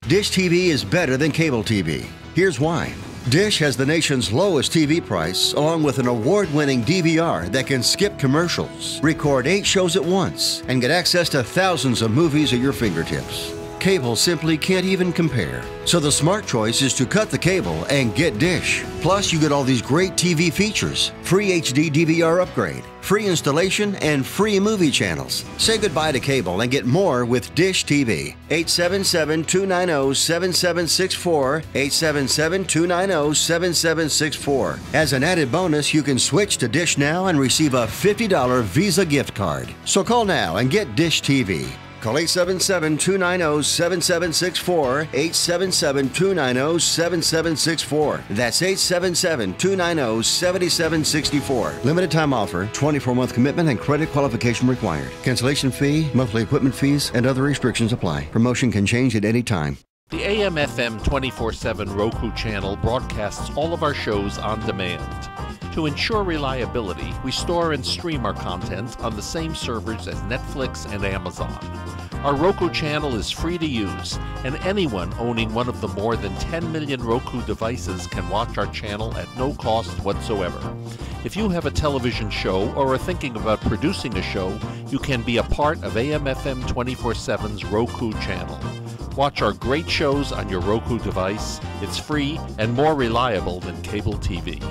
Dish TV is better than cable TV. Here's why. Dish has the nation's lowest TV price, along with an award-winning DVR that can skip commercials, record 8 shows at once, and get access to thousands of movies at your fingertips. Cable simply can't even compare. So the smart choice is to cut the cable and get Dish. Plus, you get all these great TV features, free HD DVR upgrade, free installation, and free movie channels. Say goodbye to cable and get more with Dish TV. 877-290-7764, 877-290-7764. As an added bonus, you can switch to Dish now and receive a $50 Visa gift card. So call now and get Dish TV. Call 877-290-7764, 877-290-7764. That's 877-290-7764. Limited time offer, 24-month commitment and credit qualification required. Cancellation fee, monthly equipment fees, and other restrictions apply. Promotion can change at any time. The AM/FM 24/7 Roku channel broadcasts all of our shows on demand. To ensure reliability, we store and stream our content on the same servers as Netflix and Amazon. Our Roku channel is free to use, and anyone owning one of the more than 10 million Roku devices can watch our channel at no cost whatsoever. If you have a television show or are thinking about producing a show, you can be a part of AM/FM 24/7's Roku channel. Watch our great shows on your Roku device. It's free and more reliable than cable TV.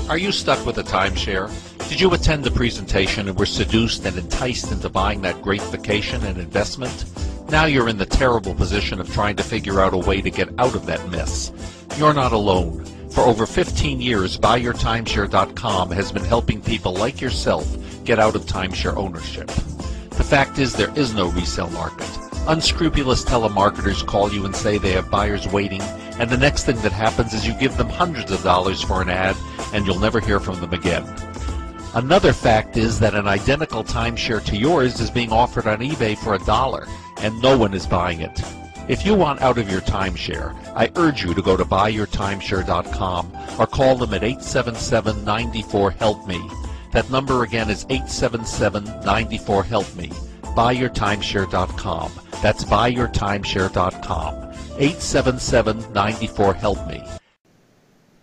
Are you stuck with a timeshare? Did you attend the presentation and were seduced and enticed into buying that great vacation and investment? Now you're in the terrible position of trying to figure out a way to get out of that mess. You're not alone. For over 15 years, BuyYourTimeshare.com has been helping people like yourself get out of timeshare ownership. The fact is, there is no resale market. Unscrupulous telemarketers call you and say they have buyers waiting, and the next thing that happens is you give them hundreds of dollars for an ad, and you'll never hear from them again. Another fact is that an identical timeshare to yours is being offered on eBay for $1, and no one is buying it. If you want out of your timeshare, I urge you to go to BuyYourTimeshare.com or call them at 877-94-HELP-ME. That number again is 877-94-HELP-ME. BuyYourTimeshare.com. That's BuyYourTimeshare.com. 877-94-HELP-ME.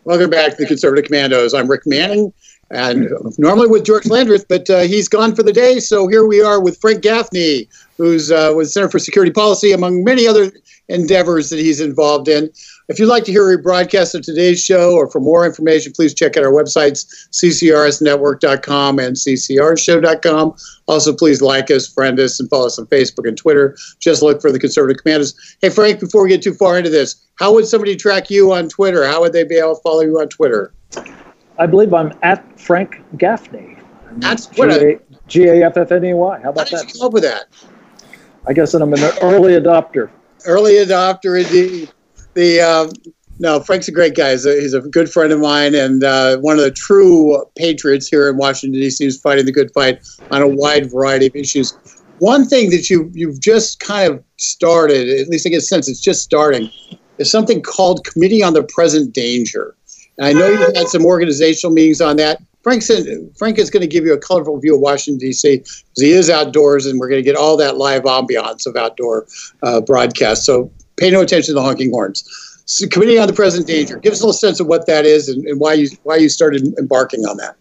Welcome back to the Conservative Commandos. I'm Rick Manning, and normally with George Landreth, but he's gone for the day. So here we are with Frank Gaffney, who's with Center for Security Policy, among many other endeavors that he's involved in. If you'd like to hear a rebroadcast of today's show or for more information, please check out our websites, ccrsnetwork.com and ccrshow.com. Also, please like us, friend us, and follow us on Facebook and Twitter. Just look for the Conservative Commandos. Hey, Frank, before we get too far into this, how would somebody track you on Twitter? How would they be able to follow you on Twitter? I believe I'm at Frank Gaffney. That's Twitter. Gaffney. How about that? How did you come up with that? I guess that I'm an early adopter. Early adopter, indeed. No, Frank's a great guy. He's a good friend of mine and one of the true patriots here in Washington, D.C. who's fighting the good fight on a wide variety of issues. One thing that you've just kind of started, at least I get a sense it's just starting, is something called Committee on the Present Danger. And I know you've had some organizational meetings on that. Frank is going to give you a colorful view of Washington, D.C. because he is outdoors, and we're going to get all that live ambiance of outdoor broadcasts. So pay no attention to the honking horns. So, Committee on the Present Danger. Give us a little sense of what that is and why you started embarking on that.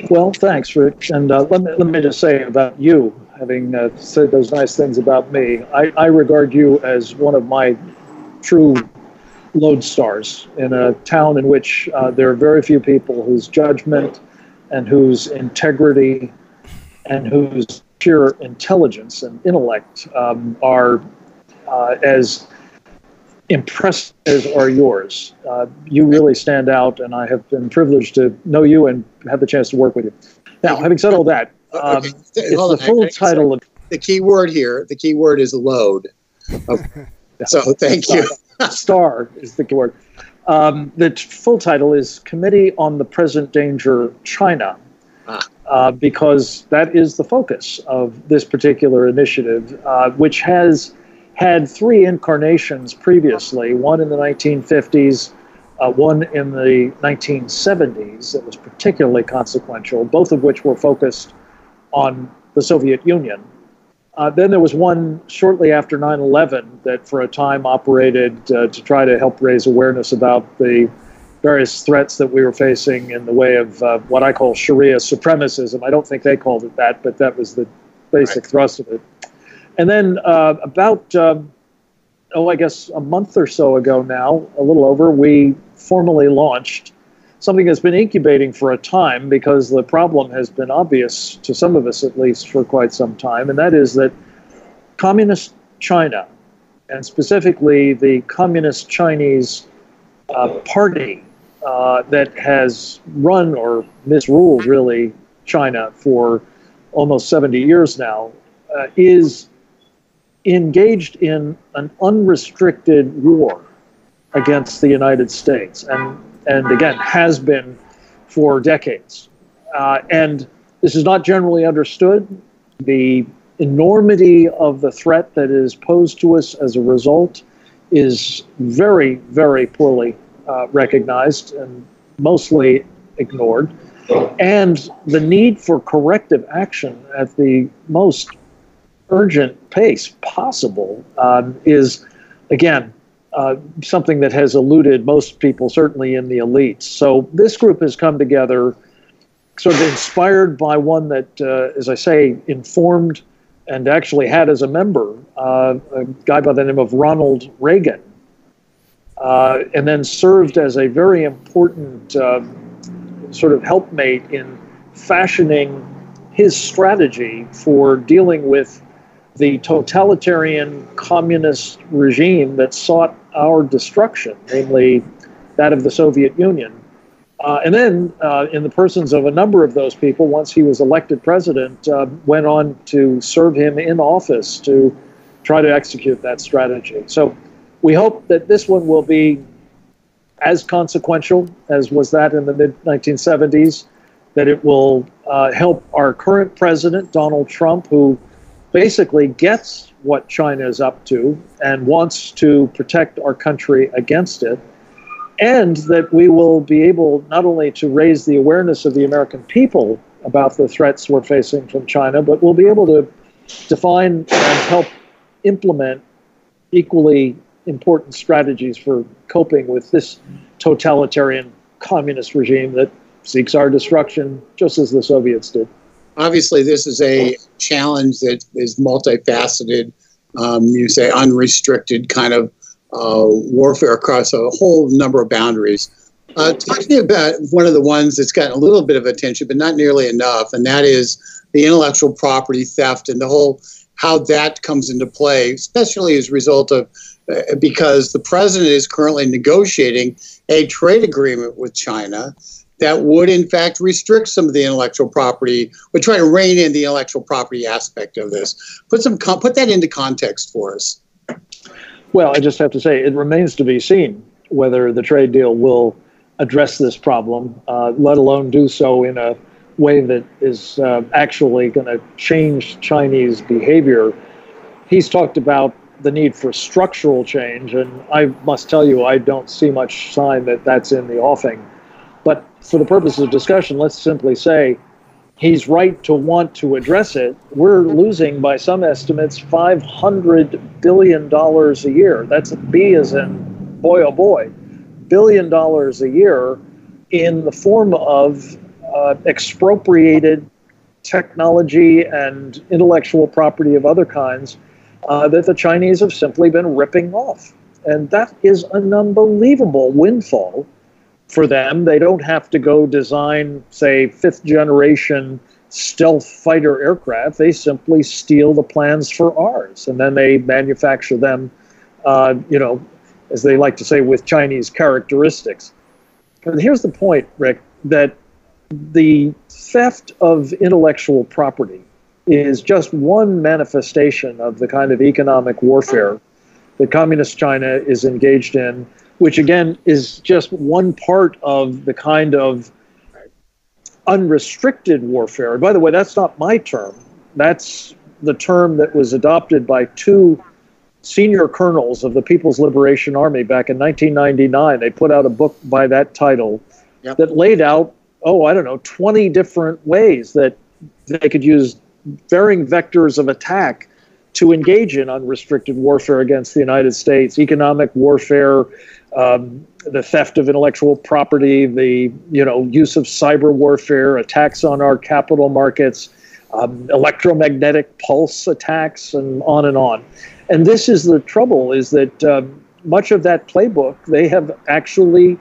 Well, thanks, Rich. And let me just say about you, having said those nice things about me, I regard you as one of my true lodestars in a town in which there are very few people whose judgment and whose integrity and whose pure intelligence and intellect are as impressive as are yours. You really stand out, and I have been privileged to know you and have the chance to work with you. Now, having said all that, it's the full title of... The key word here, the key word is load. Okay. So thank you. Star is the word. The full title is Committee on the Present Danger, China, because that is the focus of this particular initiative, which has had three incarnations previously, one in the 1950s, one in the 1970s that was particularly consequential, both of which were focused on the Soviet Union. Then there was one shortly after 9/11 that for a time operated to try to help raise awareness about the various threats that we were facing in the way of what I call Sharia supremacism. I don't think they called it that, but that was the basic thrust of it. And then about, I guess a month or so ago now, a little over, we formally launched something that's been incubating for a time because the problem has been obvious to some of us, at least, for quite some time, and that is that Communist China, and specifically the Communist Chinese Party that has run or misruled, really, China for almost 70 years now, is engaged in an unrestricted war against the United States, and again, has been for decades. And this is not generally understood. The enormity of the threat that is posed to us as a result is very, very poorly recognized and mostly ignored. And the need for corrective action at the most urgent pace possible is, again, something that has eluded most people, certainly in the elites. So this group has come together sort of inspired by one that, as I say, informed and actually had as a member a guy by the name of Ronald Reagan, and then served as a very important sort of helpmate in fashioning his strategy for dealing with the totalitarian communist regime that sought our destruction, namely that of the Soviet Union. And then, in the persons of a number of those people, once he was elected president, went on to serve him in office to try to execute that strategy. So we hope that this one will be as consequential as was that in the mid-1970s, that it will help our current president, Donald Trump, who basically gets what China is up to and wants to protect our country against it, and that we will be able not only to raise the awareness of the American people about the threats we're facing from China, but we'll be able to define and help implement equally important strategies for coping with this totalitarian communist regime that seeks our destruction, just as the Soviets did. Obviously, this is a challenge that is multifaceted, you say unrestricted kind of warfare across a whole number of boundaries. Talk to me about one of the ones that's gotten a little bit of attention, but not nearly enough, and that is the intellectual property theft and the whole how that comes into play, especially as a result of because the president is currently negotiating a trade agreement with China that would, in fact, restrict some of the intellectual property. We're trying to rein in the intellectual property aspect of this. Put that into context for us. Well, I just have to say, it remains to be seen whether the trade deal will address this problem, let alone do so in a way that is actually going to change Chinese behavior. He's talked about the need for structural change, and I must tell you, I don't see much sign that that's in the offing. But for the purpose of discussion, let's simply say he's right to want to address it. We're losing, by some estimates, $500 billion a year. That's a B as in boy, oh boy, $1 billion a year in the form of expropriated technology and intellectual property of other kinds that the Chinese have simply been ripping off. And that is an unbelievable windfall for them. They don't have to go design, say, fifth generation stealth fighter aircraft. They simply steal the plans for ours, and then they manufacture them, as they like to say, with Chinese characteristics. But here's the point, Rick, that the theft of intellectual property is just one manifestation of the kind of economic warfare that Communist China is engaged in, which again is just one part of the kind of unrestricted warfare. And by the way, that's not my term. That's the term that was adopted by two senior colonels of the People's Liberation Army back in 1999. They put out a book by that title that laid out, 20 different ways that they could use varying vectors of attack to engage in unrestricted warfare against the United States, economic warfare, the theft of intellectual property, the use of cyber warfare, attacks on our capital markets, electromagnetic pulse attacks, and on and on. And this is the trouble, is that much of that playbook they have actually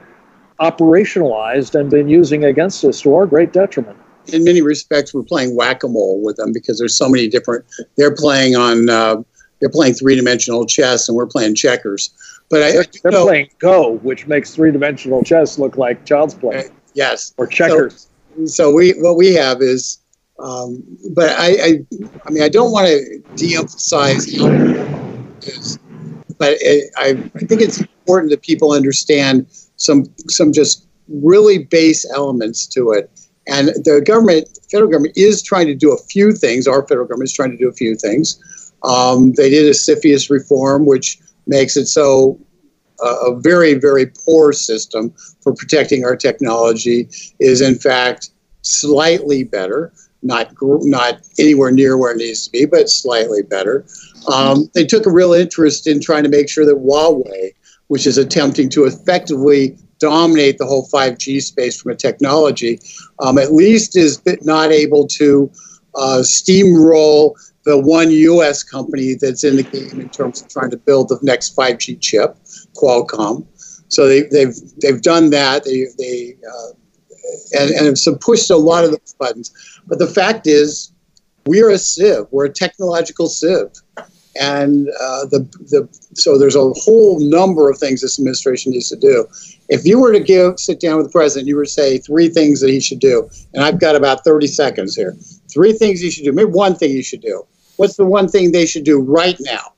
operationalized and been using against us to our great detriment. In many respects, we're playing whack-a-mole with them because there's so many different. They're playing three-dimensional chess, and we're playing checkers. But they're playing Go, which makes three-dimensional chess look like child's play. Yes, or checkers. So what we have is, but I don't want to de-emphasize how it is, but I think it's important that people understand some just really base elements to it. And the federal government is trying to do a few things. Our federal government is trying to do a few things. They did a CFIUS reform, which makes it so a very, very poor system for protecting our technology is, in fact, slightly better. Not anywhere near where it needs to be, but slightly better. They took a real interest in trying to make sure that Huawei, which is attempting to effectively dominate the whole 5G space from a technology, at least is not able to steamroll the one U.S. company that's in the game in terms of trying to build the next 5G chip, Qualcomm. So they've done that. And have pushed a lot of those buttons. But the fact is, we're a sieve. We're a technological sieve. And so there's a whole number of things this administration needs to do. If you were to sit down with the president, you were to say 3 things that he should do, and I've got about 30 seconds here. 3 things he should do, maybe 1 thing he should do. What's the 1 thing they should do right now?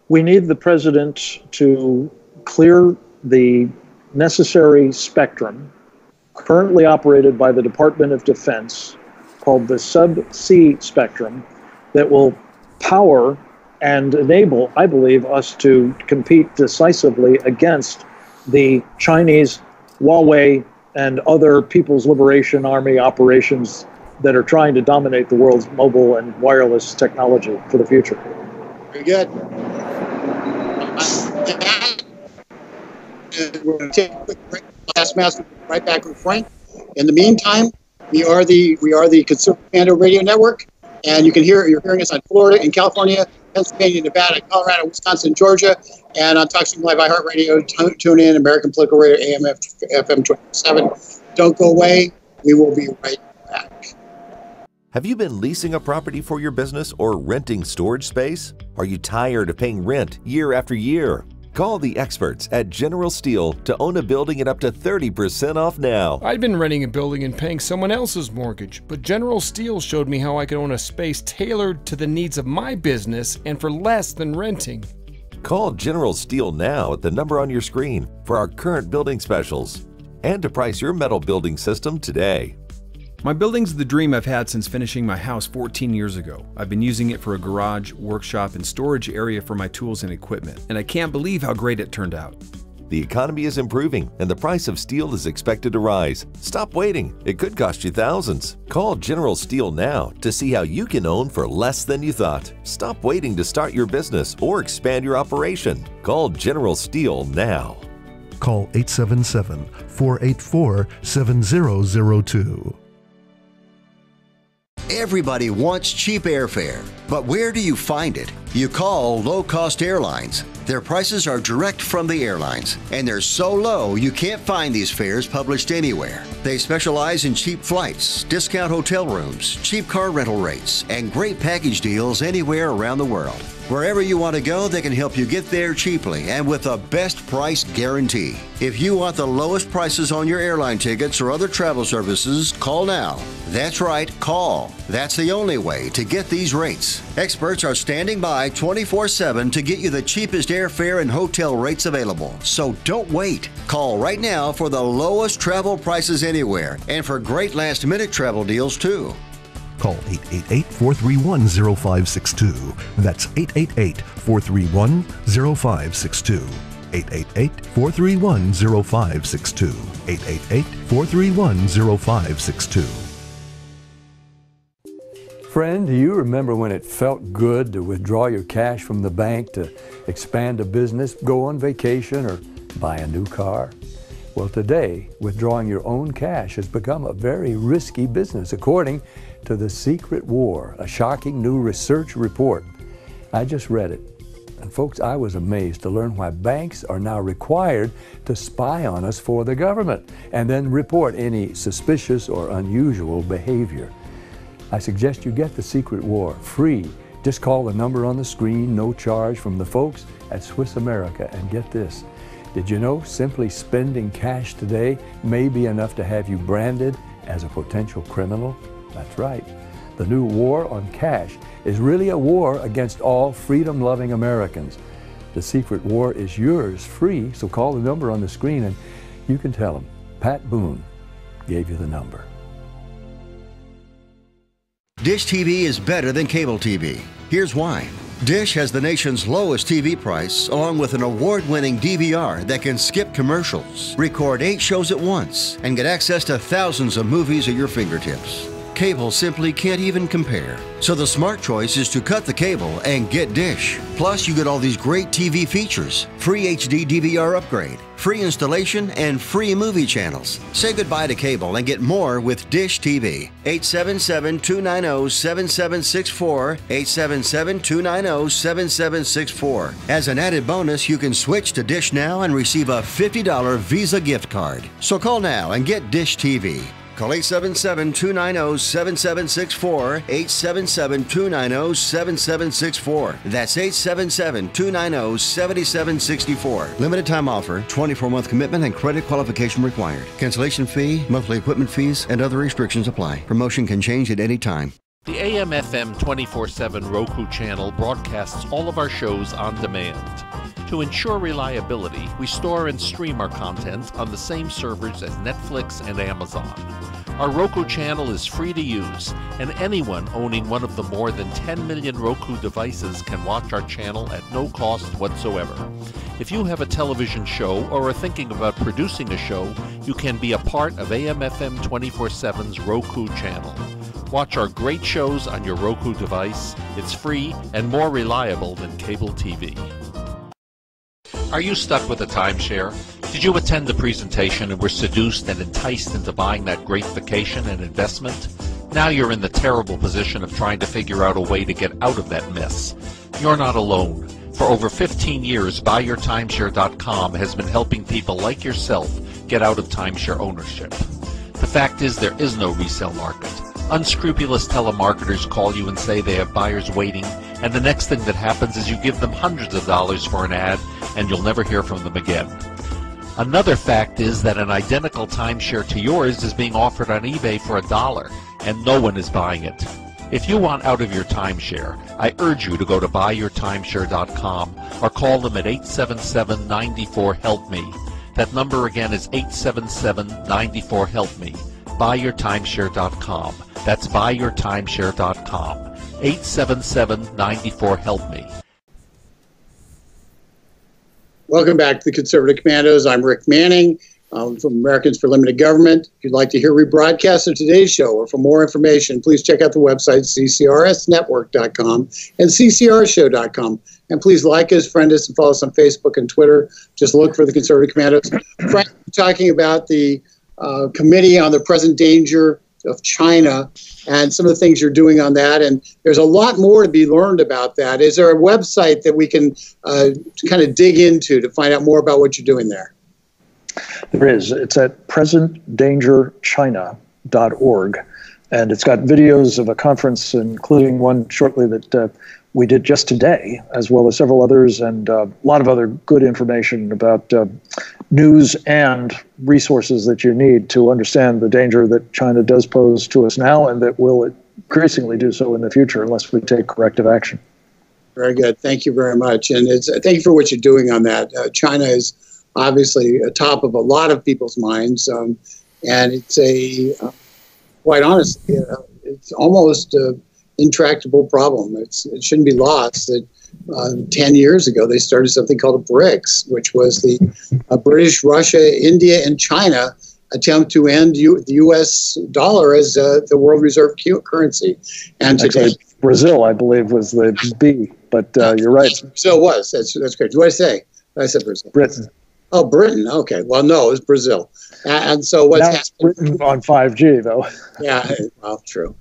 We need the president to clear the necessary spectrum currently operated by the Department of Defense, called the sub-C spectrum, that will power and enable, I believe, us to compete decisively against the Chinese, Huawei, and other People's Liberation Army operations that are trying to dominate the world's mobile and wireless technology for the future. Very good. We're going to take a quick break. Last master, right back with Frank. In the meantime, we are the Conservative Commando Radio Network, and you're hearing us on Florida and California, Pennsylvania, Nevada, Colorado, Wisconsin, Georgia, and on TalkStream Live, iHeartRadio, tune in, American Political Radio, AM, FM 27. Don't go away. We will be right back. Have you been leasing a property for your business or renting storage space? Are you tired of paying rent year after year? Call the experts at General Steel to own a building at up to 30% off now. I'd been renting a building and paying someone else's mortgage, but General Steel showed me how I could own a space tailored to the needs of my business and for less than renting. Call General Steel now at the number on your screen for our current building specials and to price your metal building system today. My building's the dream I've had since finishing my house 14 years ago. I've been using it for a garage, workshop, and storage area for my tools and equipment, and I can't believe how great it turned out. The economy is improving and the price of steel is expected to rise. Stop waiting. It could cost you thousands. Call General Steel now to see how you can own for less than you thought. Stop waiting to start your business or expand your operation. Call General Steel now. Call 877-484-7002. Everybody wants cheap airfare, but where do you find it? You call low-cost airlines. Their prices are direct from the airlines, and they're so low you can't find these fares published anywhere. They specialize in cheap flights, discount hotel rooms, cheap car rental rates, and great package deals anywhere around the world. Wherever you want to go, they can help you get there cheaply and with a best price guarantee. If you want the lowest prices on your airline tickets or other travel services, call now. That's right, call. That's the only way to get these rates. Experts are standing by 24/7 to get you the cheapest airfare and hotel rates available. So don't wait. Call right now for the lowest travel prices anywhere and for great last-minute travel deals too. Call 888-431-0562. That's 888-431-0562. 888-431-0562. 888-431-0562. Friend, do you remember when it felt good to withdraw your cash from the bank to expand a business, go on vacation, or buy a new car? Well, today, withdrawing your own cash has become a very risky business, according to The Secret War, a shocking new research report. I just read it. And folks, I was amazed to learn why banks are now required to spy on us for the government and then report any suspicious or unusual behavior. I suggest you get The Secret War free. Just call the number on the screen, no charge, from the folks at Swiss America. And get this, did you know simply spending cash today may be enough to have you branded as a potential criminal? That's right. The new war on cash is really a war against all freedom-loving Americans. The Secret War is yours free, so call the number on the screen and you can tell them Pat Boone gave you the number. Dish TV is better than cable TV. Here's why. Dish has the nation's lowest TV price, along with an award-winning DVR that can skip commercials, record 8 shows at once, and get access to thousands of movies at your fingertips. Cable simply can't even compare. So the smart choice is to cut the cable and get Dish. Plus, you get all these great TV features, free HD DVR upgrade, free installation, and free movie channels. Say goodbye to cable and get more with Dish TV. 877-290-7764, 877-290-7764. As an added bonus, you can switch to Dish now and receive a $50 Visa gift card. So call now and get Dish TV. Call 877-290-7764, 877-290-7764. That's 877-290-7764. Limited time offer, 24-month commitment and credit qualification required. Cancellation fee, monthly equipment fees, and other restrictions apply. Promotion can change at any time. The AM/FM 24/7 Roku channel broadcasts all of our shows on demand. To ensure reliability, we store and stream our content on the same servers as Netflix and Amazon. Our Roku channel is free to use, and anyone owning one of the more than 10 million Roku devices can watch our channel at no cost whatsoever. If you have a television show or are thinking about producing a show, you can be a part of AM/FM 24/7's Roku channel. Watch our great shows on your Roku device. It's free and more reliable than cable TV. Are you stuck with a timeshare? Did you attend the presentation and were seduced and enticed into buying that great vacation and investment? Now you're in the terrible position of trying to figure out a way to get out of that mess. You're not alone. For over 15 years, BuyYourTimeshare.com has been helping people like yourself get out of timeshare ownership. The fact is, there is no resale market. Unscrupulous telemarketers call you and say they have buyers waiting, and the next thing that happens is you give them hundreds of dollars for an ad, and you'll never hear from them again. Another fact is that an identical timeshare to yours is being offered on eBay for $1, and no one is buying it. If you want out of your timeshare, I urge you to go to BuyYourTimeshare.com or call them at 877-94-HELP-ME. That number again is 877-94-HELP-ME. BuyYourTimeshare.com. That's BuyYourTimeshare.com. 877-94-HELP-ME. Welcome back to the Conservative Commandos. I'm Rick Manning from Americans for Limited Government. If you'd like to hear rebroadcasts of today's show or for more information, please check out the website ccrsnetwork.com and ccrshow.com. And please like us, friend us, and follow us on Facebook and Twitter. Just look for the Conservative Commandos. Frank, talking about the Committee on the Present Danger of China and some of the things you're doing on that. And there's a lot more to be learned about that. Is there a website that we can kind of dig into to find out more about what you're doing there? There is. It's at presentdangerchina.org. And it's got videos of a conference, including one shortly that we did just today, as well as several others, and a lot of other good information about news and resources that you need to understand the danger that China does pose to us now and that will increasingly do so in the future unless we take corrective action. Very good. Thank you very much. And thank you for what you're doing on that. China is obviously atop of a lot of people's minds, and it's quite honestly, almost an intractable problem. It shouldn't be lost that 10 years ago they started something called a BRICS, which was the British, Russia, India, and China attempt to end the U.S. dollar as the world reserve currency. And today, Brazil, I believe, was the B, but you're right. Brazil was. That's great. What did I say? I said Brazil. Britain. Oh, Britain. Okay. Well, no, it was Brazil. And so what's happening? Britain on 5G, though. Yeah, well, true.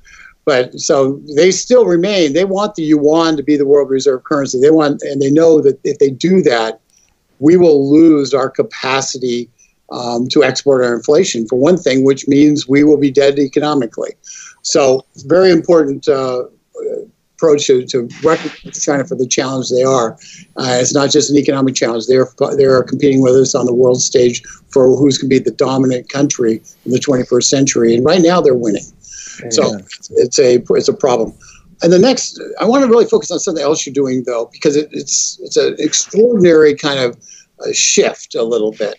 But so they still remain. They want the yuan to be the world reserve currency. They want, and they know that if they do that, we will lose our capacity to export our inflation, for one thing, which means we will be dead economically. So it's very important approach to recognize China for the challenge they are. It's not just an economic challenge. They are competing with us on the world stage for who's going to be the dominant country in the 21st century. And right now they're winning. Yeah. So it's a problem. And the next, I want to really focus on something else you're doing, though, because it's an extraordinary kind of shift a little bit.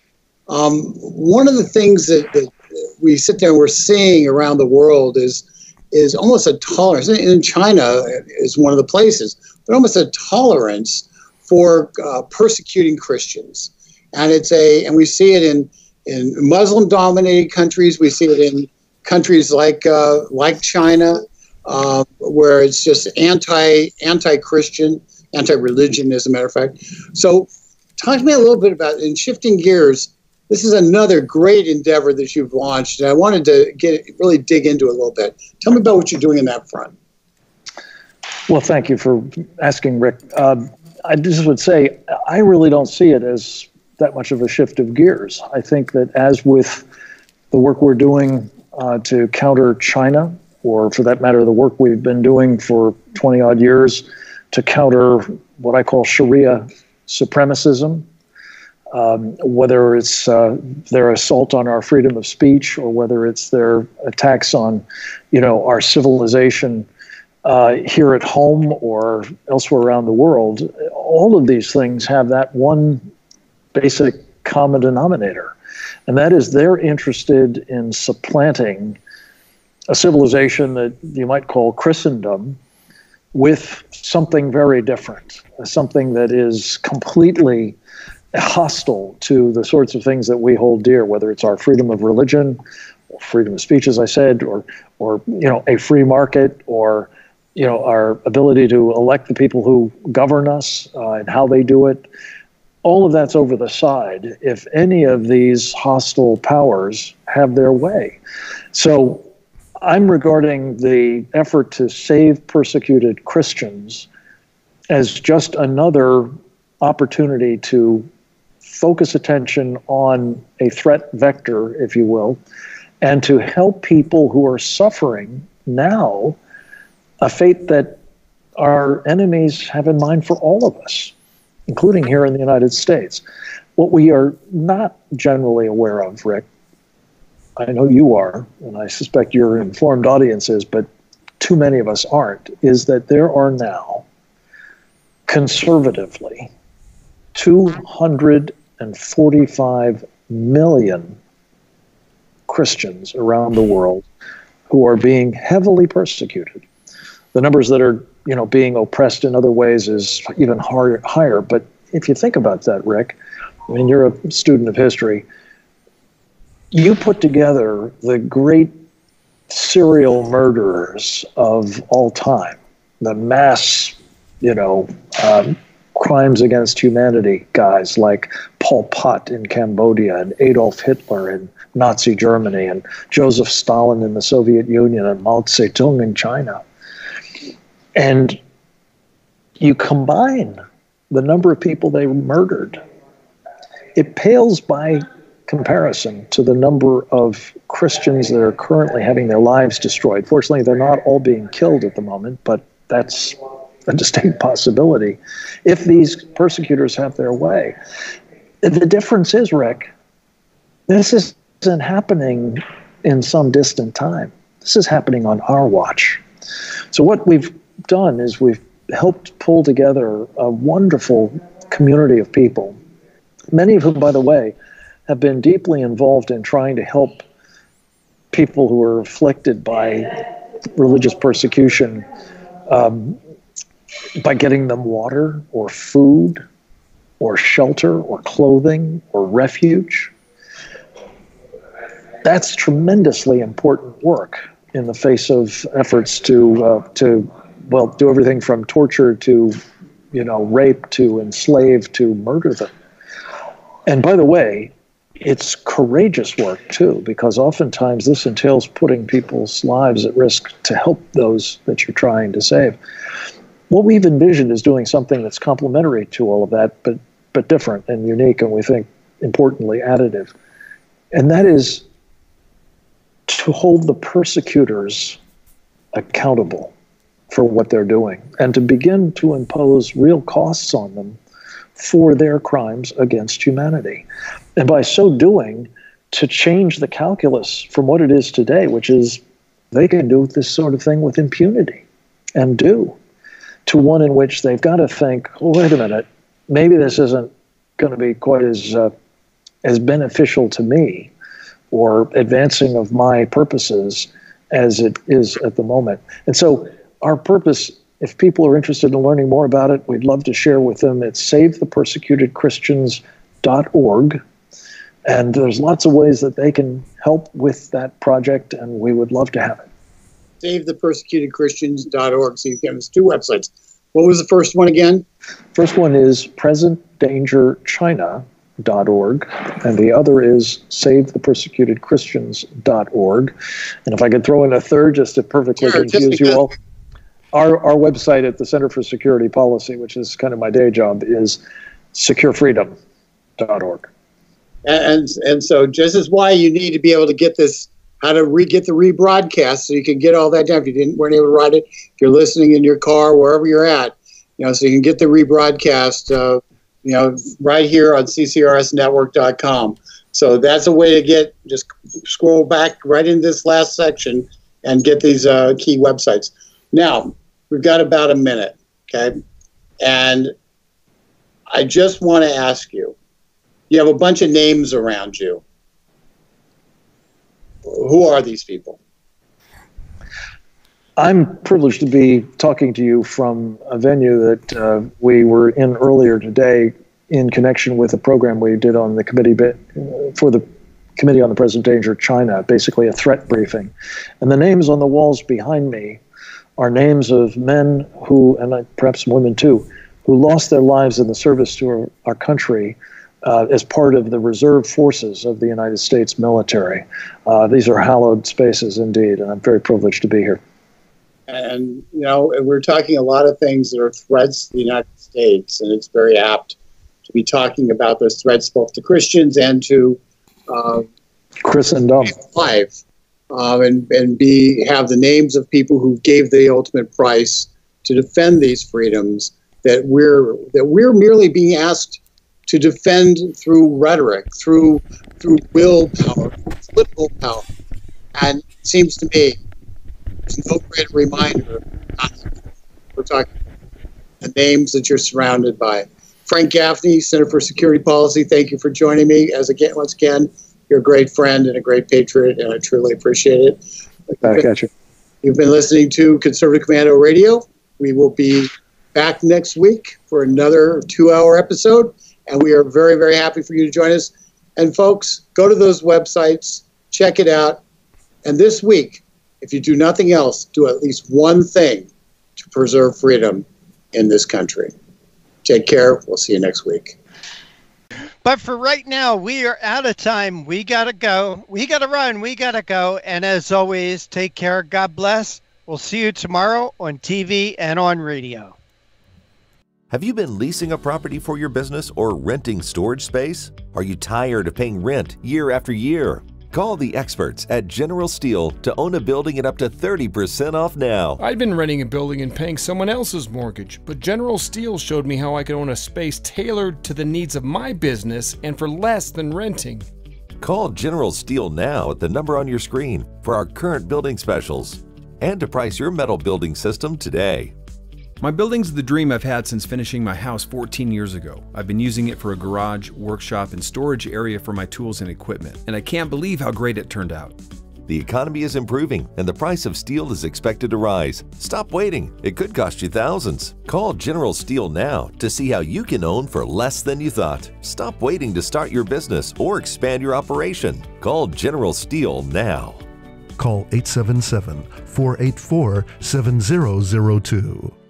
One of the things that we sit there and we're seeing around the world is almost a tolerance. In China is one of the places, but almost a tolerance for persecuting Christians. And and we see it in Muslim-dominated countries. We see it in countries like China, where it's just anti-Christian, anti-religion, as a matter of fact. So talk to me a little bit about, in shifting gears, this is another great endeavor that you've launched, and I wanted to really dig into it a little bit. Tell me about what you're doing in that front. Well, thank you for asking, Rick. I just would say I really don't see it as that much of a shift of gears. I think that as with the work we're doing to counter China, or for that matter, the work we've been doing for 20-odd years to counter what I call Sharia supremacism, whether it's their assault on our freedom of speech, or whether it's their attacks on, our civilization here at home or elsewhere around the world, all of these things have that one basic common denominator, and that is they're interested in supplanting a civilization that you might call Christendom with something very different, something that is completely hostile to the sorts of things that we hold dear, whether it's our freedom of religion, or freedom of speech, as I said, or a free market, or our ability to elect the people who govern us and how they do it. All of that's over the side if any of these hostile powers have their way. So I'm regarding the effort to save persecuted Christians as just another opportunity to focus attention on a threat vector, if you will, and to help people who are suffering now a fate that our enemies have in mind for all of us, including here in the United States. What we are not generally aware of, Rick, I know you are, and I suspect your informed audience is, but too many of us aren't, is that there are now, conservatively, 245 million Christians around the world who are being heavily persecuted. The numbers that are, being oppressed in other ways is even higher. But if you think about that, Rick, I mean, you're a student of history. You put together the great serial murderers of all time, the mass, crimes against humanity guys like Pol Pot in Cambodia and Adolf Hitler in Nazi Germany and Joseph Stalin in the Soviet Union and Mao Zedong in China. And you combine the number of people they murdered, it pales by comparison to the number of Christians that are currently having their lives destroyed. Fortunately, they're not all being killed at the moment, but that's a distinct possibility if these persecutors have their way. The difference is, Rick, this isn't happening in some distant time. This is happening on our watch. So what we've done is we've helped pull together a wonderful community of people, many of whom, by the way, have been deeply involved in trying to help people who are afflicted by religious persecution by getting them water or food or shelter or clothing or refuge. That's tremendously important work in the face of efforts to do everything from torture to, rape to enslave to murder them. And by the way, it's courageous work too, because oftentimes this entails putting people's lives at risk to help those that you're trying to save. What we've envisioned is doing something that's complementary to all of that, but different and unique, and we think importantly additive. And that is to hold the persecutors accountable for what they're doing and to begin to impose real costs on them for their crimes against humanity. And by so doing, to change the calculus from what it is today, which is they can do this sort of thing with impunity, and do, to one in which they've got to think, oh, wait a minute, maybe this isn't going to be quite as beneficial to me or advancing of my purposes as it is at the moment. And so our purpose, if people are interested in learning more about it, we'd love to share with them. It's SaveThePersecutedChristians.org. And there's lots of ways that they can help with that project, and we would love to have it. SaveThePersecutedChristians.org. So you can, there's two websites. What was the first one again? First one is PresentDangerChina.org, and the other is SaveThePersecutedChristians.org. And if I could throw in a third just to perfectly confuse you all, our website at the Center for Security Policy, which is kind of my day job, is SecureFreedom.org. And so this is why you need to be able to get this, how to get the rebroadcast, so you can get all that down. If you weren't able to write it, if you're listening in your car, wherever you're at, so you can get the rebroadcast, right here on ccrsnetwork.com. So that's a way to just scroll back right in this last section and get these key websites. Now, we've got about a minute, okay? And I just want to ask you, you have a bunch of names around you. Who are these people? I'm privileged to be talking to you from a venue that we were in earlier today in connection with a program we did on the committee for the Committee on the Present Danger China, basically a threat briefing. And the names on the walls behind me are names of men who, and perhaps women too, who lost their lives in the service to our country as part of the reserve forces of the United States military. These are hallowed spaces indeed, and I'm very privileged to be here. And, we're talking a lot of things that are threats to the United States, and it's very apt to be talking about those threats both to Christians and to Christendom. Life, and have the names of people who gave the ultimate price to defend these freedoms that we're merely being asked to defend through rhetoric, through willpower, political power. And it seems to me there's no greater reminder we're talking the names that you're surrounded by. Frank Gaffney, Center for Security Policy, thank you for joining me. Once again, you're a great friend and a great patriot, and I truly appreciate it. You've been listening to Conservative Commando Radio. We will be back next week for another 2-hour episode, and we are very, very happy for you to join us. And folks, go to those websites, check it out, and this week, if you do nothing else, do at least one thing to preserve freedom in this country. Take care. We'll see you next week. But for right now, we are out of time. We got to go. We got to run. We got to go. And as always, take care. God bless. We'll see you tomorrow on TV and on radio. Have you been leasing a property for your business or renting storage space? Are you tired of paying rent year after year? Call the experts at General Steel to own a building at up to 30% off now. I'd been renting a building and paying someone else's mortgage, but General Steel showed me how I could own a space tailored to the needs of my business and for less than renting. Call General Steel now at the number on your screen for our current building specials and to price your metal building system today. My building's the dream I've had since finishing my house 14 years ago. I've been using it for a garage, workshop, and storage area for my tools and equipment, and I can't believe how great it turned out. The economy is improving, and the price of steel is expected to rise. Stop waiting. It could cost you thousands. Call General Steel now to see how you can own for less than you thought. Stop waiting to start your business or expand your operation. Call General Steel now. Call 877-484-7002.